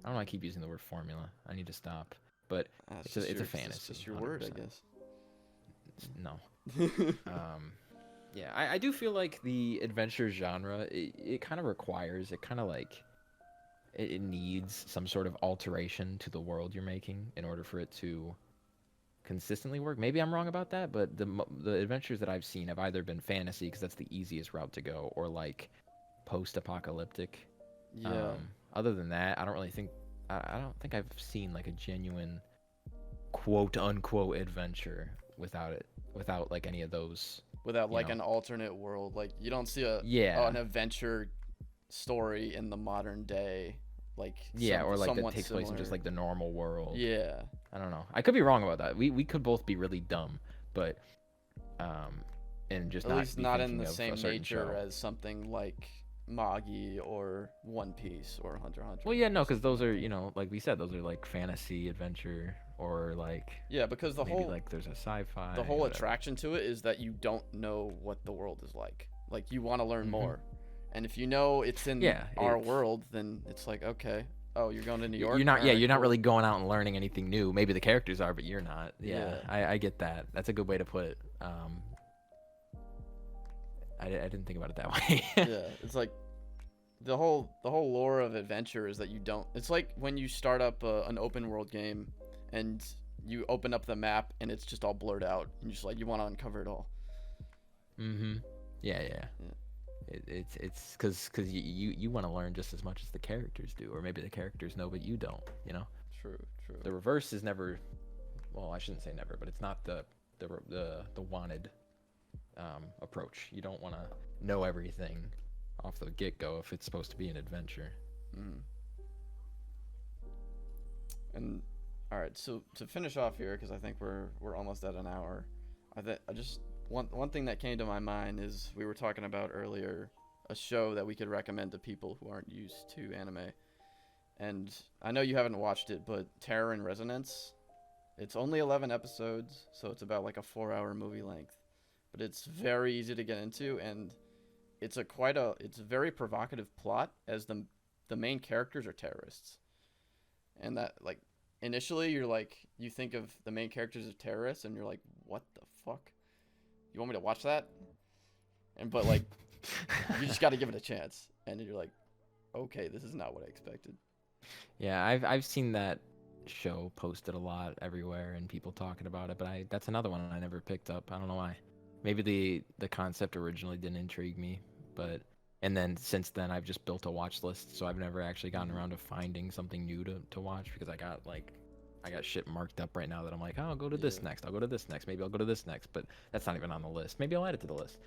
I don't know. I keep using the word formula. I need to stop. But it's a fantasy. It's just your word, I 100%. guess. No. Yeah, I do feel like the adventure genre, it kind of requires, it kind of like, it needs some sort of alteration to the world you're making in order for it to consistently work. Maybe I'm wrong about that, but the adventures that I've seen have either been fantasy, because that's the easiest route to go, or like post-apocalyptic. Yeah. Other than that, I don't really think, I don't think I've seen like a genuine quote unquote adventure without like any of those. Without like know. an alternate world, like you don't see an adventure story in the modern day, like or like that somewhat takes place in just similar. like the normal world. Yeah. I don't know. I could be wrong about that. We could both be really dumb, but and just At least be not in thinking the of a same certain nature show. as something like Magi or One Piece or Hunter x Hunter. Well, yeah, no, because those are, like we said, those are like fantasy adventure, or like Yeah, because maybe like there's a sci-fi. the whole whatever. attraction to it is that you don't know what the world is like. Like, you want to learn Mhm. more, and if you know it's in our world, then it's like, okay, oh, you're going to New York. You're not, Alright, you're not cool. really going out and learning anything new. Maybe the characters are, but you're not. Yeah, Yeah. I get that. That's a good way to put it. I didn't think about it that way. Yeah, it's like the whole lore of adventure is that you don't. It's like when you start up an open world game, and you open up the map and it's just all blurred out, and you just like, you want to uncover it all. Mm-hmm. Yeah. It's because you want to learn just as much as the characters do, or maybe the characters know but you don't. True. The reverse is never. Well, I shouldn't say never, but it's not the wanted approach. You don't want to know everything off the get-go if it's supposed to be an adventure. And all right, so to finish off here, because I think we're almost at an hour. I just one thing that came to my mind is, we were talking about earlier a show that we could recommend to people who aren't used to anime. And I know you haven't watched it, but Terror in Resonance, it's only 11 episodes, so it's about like a 4-hour movie length. But it's very easy to get into, and it's a very provocative plot, as the main characters are terrorists. And that, like, initially you think of the main characters as terrorists, and you're like, what the fuck? You want me to watch that? But like, you just got to give it a chance, and then you're like, okay, this is not what I expected. Yeah, I've seen that show posted a lot everywhere and people talking about it, but that's another one I never picked up. I don't know why. Maybe the concept originally didn't intrigue me, and then since then I've just built a watch list, so I've never actually gotten around to finding something new to watch, because I got shit marked up right now that I'm like, oh, I'll go to this next, I'll go to this next, maybe I'll go to this next, but that's not even on the list. Maybe I'll add it to the list.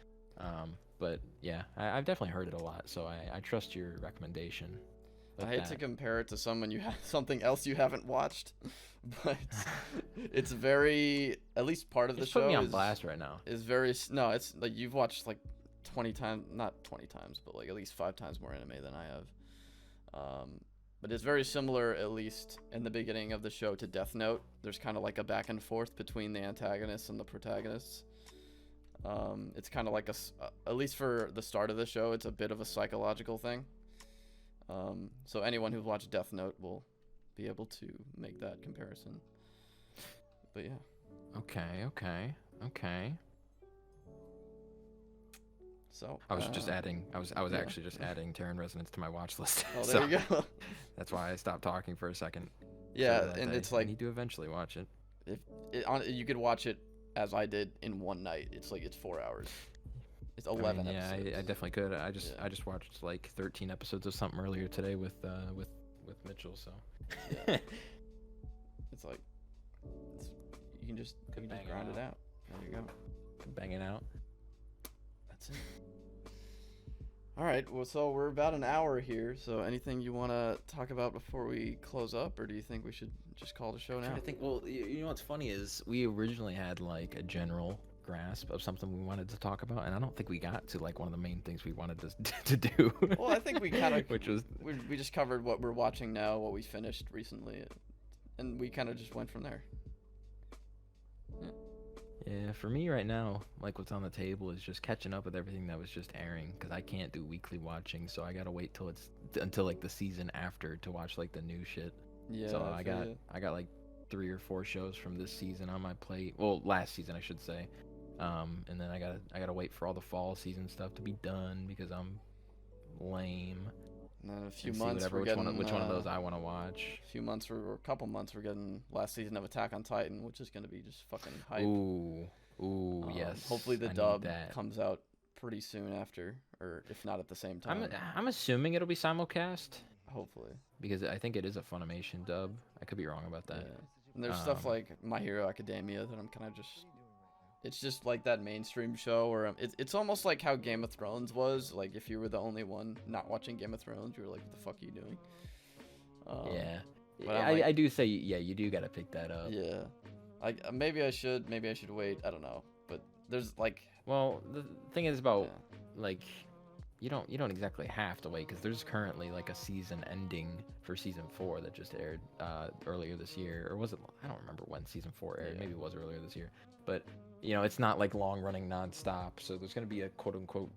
But yeah, I've definitely heard it a lot, so I trust your recommendation. I hate to compare it to something else you haven't watched, but it's very, at least part of the show put me on blast right now. Is very, no, it's like you've watched like 20 times, not 20 times, but like at least 5 times more anime than I have. But it's very similar, at least in the beginning of the show, to Death Note. There's kind of like a back and forth between the antagonists and the protagonists. It's kind of like at least for the start of the show, it's a bit of a psychological thing. So anyone who's watched Death Note will be able to make that comparison. But yeah. Okay. So I was just adding. I was yeah. actually just adding Terran Resonance to my watch list. Oh, So there you go. that's why I stopped talking for a second. Yeah, So that and I it's like need to eventually watch it. you could watch it as I did in one night. It's like it's 4 hours. It's 11 I episodes. I definitely could. I just Yeah. I just watched like 13 episodes of something earlier today with Mitchell. So Yeah. It's like you can just Could bang it grind it out. out. There you go. banging out. That's it. All right. Well, so we're about an hour here. So anything you want to talk about before we close up, or do you think we should just call the show now? I think. Well, you know what's funny is we originally had like a general grasp of something we wanted to talk about, and I don't think we got to like one of the main things we wanted to do. Well, I think we kind of which was we just covered what we're watching now, what we finished recently, and we kind of just went from there. yeah, for me right now, like what's on the table is just catching up with everything that was just airing because I can't do weekly watching, so I gotta wait until like the season after to watch like the new shit. Yeah. So I I feel got ya. I got like 3 or 4 shows from this season on my plate. Well, last season I should say. And then I gotta wait for all the fall season stuff to be done because I'm lame. And then in a few and see months whatever, we're getting which one of those I want to watch. a few months or a couple months we're getting last season of Attack on Titan, which is gonna be just fucking hype. Ooh, yes. Hopefully the I need dub that. comes out pretty soon after, or if not at the same time. I'm assuming it'll be simulcast Hopefully. because I think it is a Funimation dub. I could be wrong about that. Yeah. And there's stuff Um, like My Hero Academia that I'm kind of just. It's just like that mainstream show where it's almost like how Game of Thrones was. Like if you were the only one not watching Game of Thrones, you were like, "What the fuck are you doing?" Yeah. but I'm like- I do say yeah, you do gotta pick that up. Yeah. Like maybe I should wait. I don't know. But there's like. Well, the thing is about Yeah. like you don't exactly have to wait because there's currently like a season ending for season 4 that just aired earlier this year, or was it? I don't remember when season 4 aired. Yeah. Maybe it was earlier this year, but you know it's not like long running nonstop. So there's gonna be a quote unquote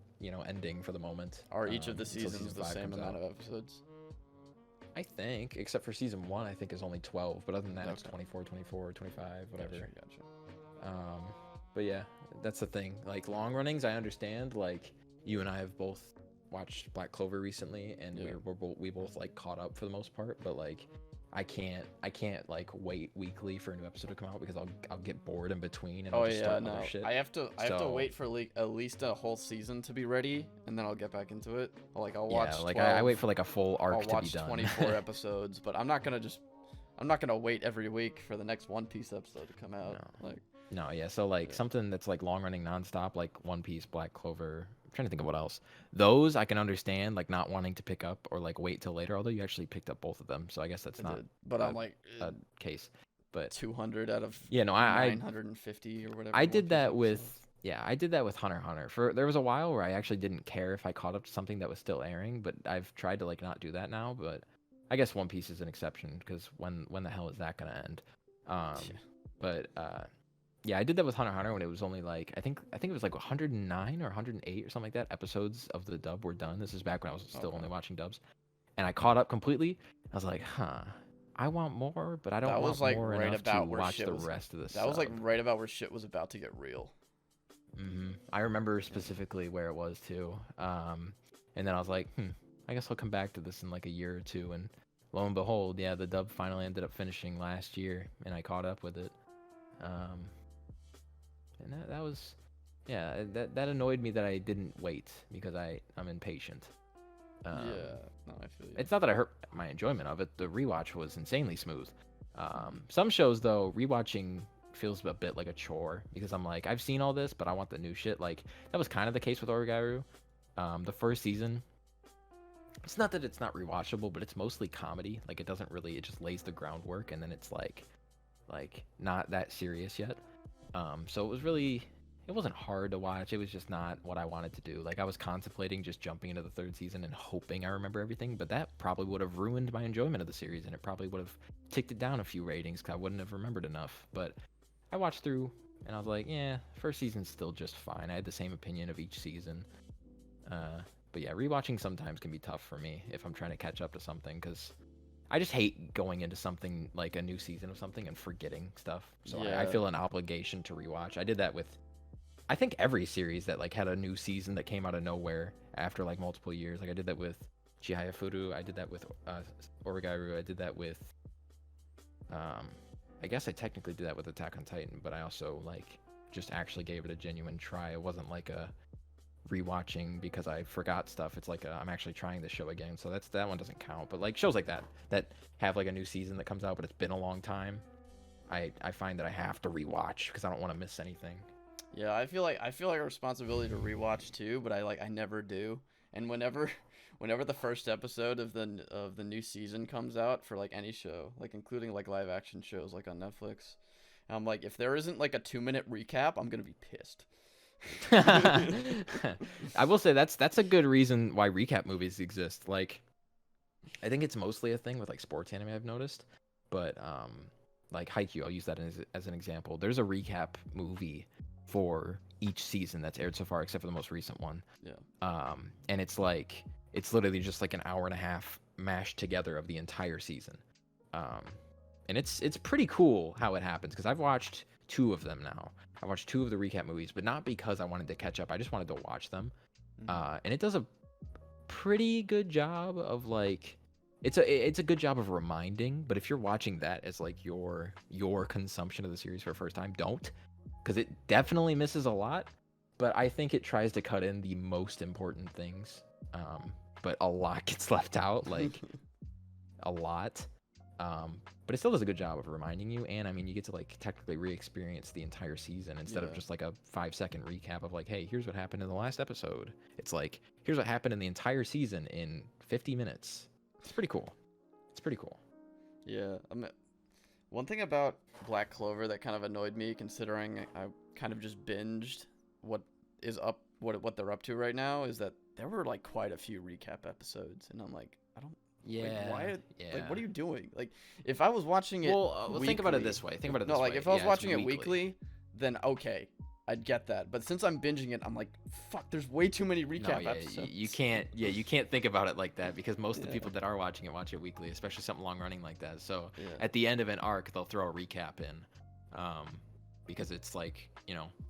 ending for the moment. Are each of the until seasons season the 5 same comes amount out. of episodes? I think, except for season 1, I think is only 12. But other than that, it's Okay. 24, 25, whatever. Gotcha. But yeah, that's the thing. Like long runnings, I understand. Like you and I have both watched Black Clover recently, and Yeah. we both like caught up for the most part. But like, I can't like wait weekly for a new episode to come out because I'll get bored in between and I'll Oh just yeah, start no. other shit. I have to So- wait for like at least a whole season to be ready, and then I'll get back into it. Like I'll yeah, watch. like 12, I wait for like a full arc I'll to be watch done. 24 episodes, but I'm not gonna wait every week for the next One Piece episode to come out. No. Like No, yeah. So like Yeah. something that's like long running nonstop, like One Piece, Black Clover. I'm trying to think of what else. Those I can understand, like not wanting to pick up or like wait till later. Although you actually picked up both of them, so I guess that's I not did. But uh, I'm like a case. But 200 out of yeah, no, I 950 or whatever. I One did Piece that episodes. with I did that with Hunter x Hunter. For there was a while where I actually didn't care if I caught up to something that was still airing, but I've tried to like not do that now. But I guess One Piece is an exception because when the hell is that gonna end? But yeah, I did that with Hunter x Hunter when it was only like I think it was like 109 or 108 or something like that episodes of the dub were done. This is back when I was still Okay. only watching dubs, and I caught up completely. I was like, I want more, but I don't That want was, like, more right enough about to where watch shit the was- rest of the That was like sub. right about where shit was about to get real. I remember specifically where it was too. And then I was like, I guess I'll come back to this in like a year or two. And lo and behold, yeah, the dub finally ended up finishing last year, and I caught up with it. And that was, yeah, that annoyed me that I didn't wait because I'm impatient. Yeah, no, I feel you. It's not that I hurt my enjoyment of it. The rewatch was insanely smooth. Some shows though, rewatching feels a bit like a chore because I'm like, I've seen all this, but I want the new shit. Like that was kind of the case with Oregairu. The first season, it's not that it's not rewatchable, but it's mostly comedy. Like it just lays the groundwork, and then it's like not that serious yet. So it wasn't hard to watch. It was just not what I wanted to do. Like I was contemplating just jumping into the third season and hoping I remember everything, but that probably would have ruined my enjoyment of the series, and it probably would have ticked it down a few ratings because I wouldn't have remembered enough. But I watched through, and I was like, yeah, first season's still just fine. I had the same opinion of each season. But yeah, rewatching sometimes can be tough for me if I'm trying to catch up to something because I just hate going into something like a new season of something and forgetting stuff. So I Yeah. feel an obligation to rewatch. I did that with I think every series that like had a new season that came out of nowhere after like multiple years. Like I did that with Chihaya Furu. I did that with Origairu. I did that with I guess I technically did that with Attack on Titan, but I also like just actually gave it a genuine try. It wasn't like a rewatching because I forgot stuff. It's like I'm actually trying the show again. So that one doesn't count. But like shows like that have like a new season that comes out, but it's been a long time. I find that I have to rewatch because I don't want to miss anything. Yeah, I feel like a responsibility to rewatch too, but I never do. And whenever the first episode of the new season comes out for like any show, like including like live action shows like on Netflix, I'm like, if there isn't like a 2-minute recap, I'm gonna be pissed. I will say that's a good reason why recap movies exist. Like, I think it's mostly a thing with like sports anime I've noticed, but like Haikyuu, I'll use that as an example. There's a recap movie for each season that's aired so far, except for the most recent one. Yeah. And it's literally just like an hour and a half mashed together of the entire season. And it's pretty cool how it happens because I've watched 2 of them now. I watched 2 of the recap movies, but not because I wanted to catch up. I just wanted to watch them. And it does a pretty good job of like, it's a good job of reminding. But if you're watching that as like your consumption of the series for the first time, don't, because it definitely misses a lot. But I think it tries to cut in the most important things. But a lot gets left out, like a lot. But it still does a good job of reminding you, and I mean, you get to like technically re-experience the entire season instead of just like a 5-second recap of like, hey, here's what happened in the last episode. It's like, here's what happened in the entire season in 50 minutes. It's pretty cool. Yeah. One thing about Black Clover that kind of annoyed me, considering I kind of just binged what they're up to right now, is that there were like quite a few recap episodes, and I'm like, I don't. Yeah. Like, what are you doing? Like, if I was watching it, well, think about it this way. If I was watching it weekly, then okay, I'd get that. But since I'm binging it, I'm like, fuck, there's way too many recap episodes. You can't think about it like that because most of the people that are watching it watch it weekly, especially something long running like that. So at the end of an arc, they'll throw a recap in, because it's like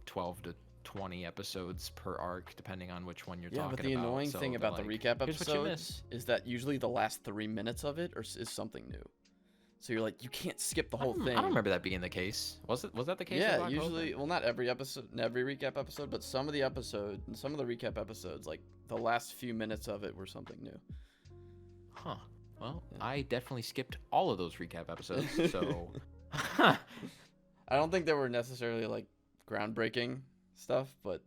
12 to 20 episodes per arc, depending on which one you're talking about. Yeah, but the annoying thing about the recap here's what you episodes is that usually the last 3 minutes of it is something new. So you're like, you can't skip the whole thing. I don't remember that being the case. Was that the case? Yeah, usually, well, not every episode, every recap episode, but some of the episodes and some of the recap episodes, like the last few minutes of it were something new. Huh. Well, I definitely skipped all of those recap episodes, so. I don't think they were necessarily like groundbreaking stuff, but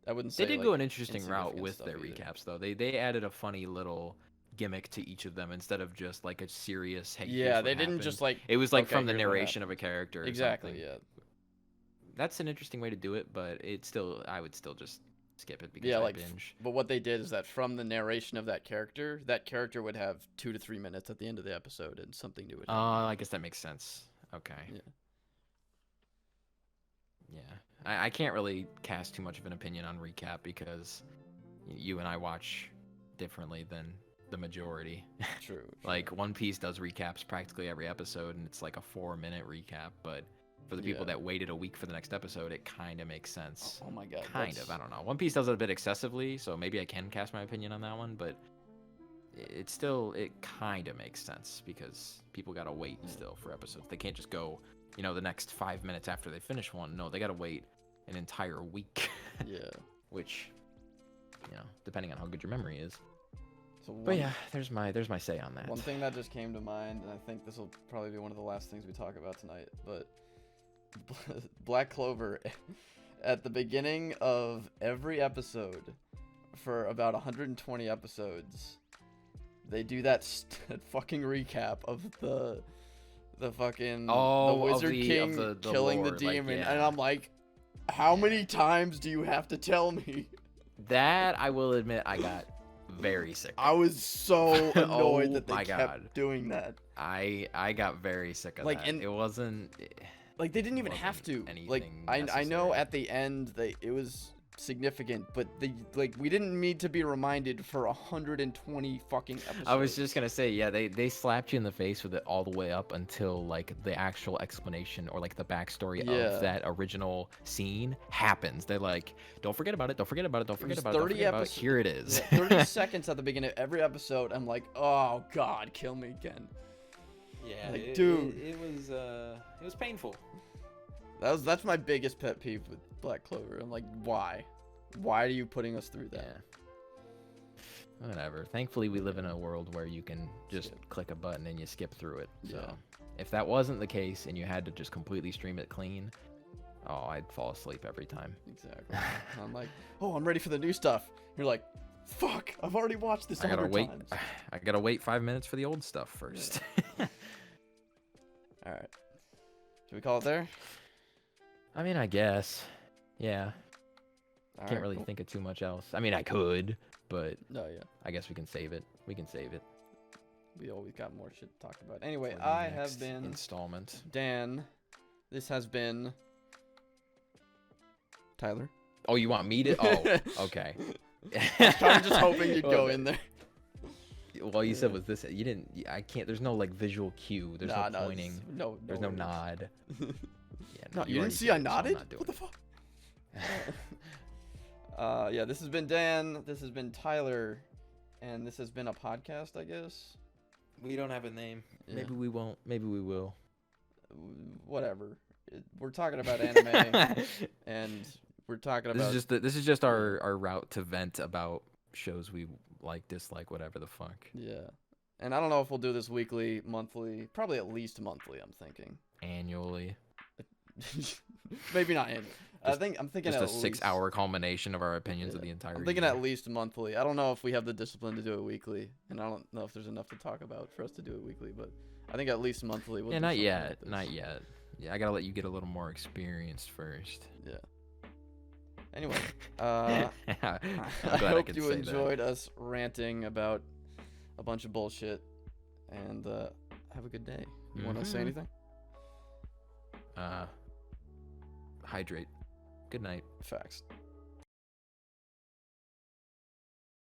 I wouldn't say they did like, go an interesting route with their either. recaps though. They added a funny little gimmick to each of them instead of just like a serious, hey, yeah, they didn't just like, it was like okay, from the here's what narration of a character or exactly something. Yeah, that's an interesting way to do it, but I would still just skip it because yeah, I like binge. but what they did is that from the narration of that character would have 2 to 3 minutes at the end of the episode and something new would happen. I guess that makes sense. Okay. Yeah. I can't really cast too much of an opinion on recap because you and I watch differently than the majority. True. Like One Piece does recaps practically every episode, and it's like a 4-minute recap. But for the people that waited a week for the next episode, it kind of makes sense. Oh my god. Kind of. I don't know. One Piece does it a bit excessively, so maybe I can cast my opinion on that one. But it kind of makes sense because people gotta wait still for episodes. They can't just go, the next 5 minutes after they finish one. No, they gotta wait an entire week. Yeah. Which, depending on how good your memory is. So But yeah, there's my say on that. One thing that just came to mind, and I think this will probably be one of the last things we talk about tonight, but Black Clover, at the beginning of every episode, for about 120 episodes, they do that fucking recap of the fucking the Wizard King the killing lore, the demon, like, and I'm like, how many times do you have to tell me? That I will admit, I got very sick. I was so annoyed that they my kept God. doing that. I got very sick of Like, that. and- It wasn't. Like, they didn't even have to. wasn't Like, anything I know necessary. at the end it was significant, but we didn't need to be reminded for 120 fucking episodes. I was just gonna say, yeah, they slapped you in the face with it all the way up until like the actual explanation or like the backstory of that original scene happens. They're like, don't forget about it, don't forget about it, don't forget about it, don't forget about it. Here it is. Yeah, 30 seconds at the beginning of every episode. I'm like, oh god, kill me again. Yeah, like, dude, it was painful. That's my biggest pet peeve with Black Clover. I'm like, why are you putting us through that? Yeah. Whatever. Thankfully, we live in a world where you can just click a button and you skip through it. So Yeah. if that wasn't the case and you had to just completely stream it clean, oh, I'd fall asleep every time. Exactly. And I'm like, oh, I'm ready for the new stuff. You're like, fuck, I've already watched this 100 times. I gotta wait 5 minutes for the old stuff first. Yeah. All right. Should we call it there? I mean, I guess. Yeah. All Can't right, really cool. think of too much else. I mean, I could, but No, yeah. I guess we can save it. We can save it. We always got more shit to talk about. Anyway, for the I next have been installment. Dan. This has been Tyler. Oh, you want me to? Oh, okay. I'm just hoping you'd go in there. Well, you said was this? You didn't. I can't. There's no like visual cue. There's no pointing. There's no worries. nod. Yeah, No, you didn't already see did I it, so I'm nodded? not doing What the it. fuck? Yeah, this has been Dan. This has been Tyler, and this has been a podcast, I guess. We don't have a name. Yeah. Maybe we won't. Maybe we will. Whatever. We're talking about anime, and we're talking about. This is just our route to vent about shows we like, dislike, whatever the fuck. Yeah, and I don't know if we'll do this weekly, monthly, probably at least monthly. I'm thinking. Annually. Maybe not annually. I'm thinking Just at a least 6-hour culmination of our opinions of the entire I'm thinking year. at least monthly. I don't know if we have the discipline to do it weekly, and I don't know if there's enough to talk about for us to do it weekly. But I think at least monthly. We'll Yeah, do not something yet. like this. Not yet. Yeah, I gotta let you get a little more experienced first. Yeah. Anyway, I'm I glad I hope could you say that. enjoyed us ranting about a bunch of bullshit, and have a good day. You want to say Mhm. anything? Hydrate. Good night. Facts.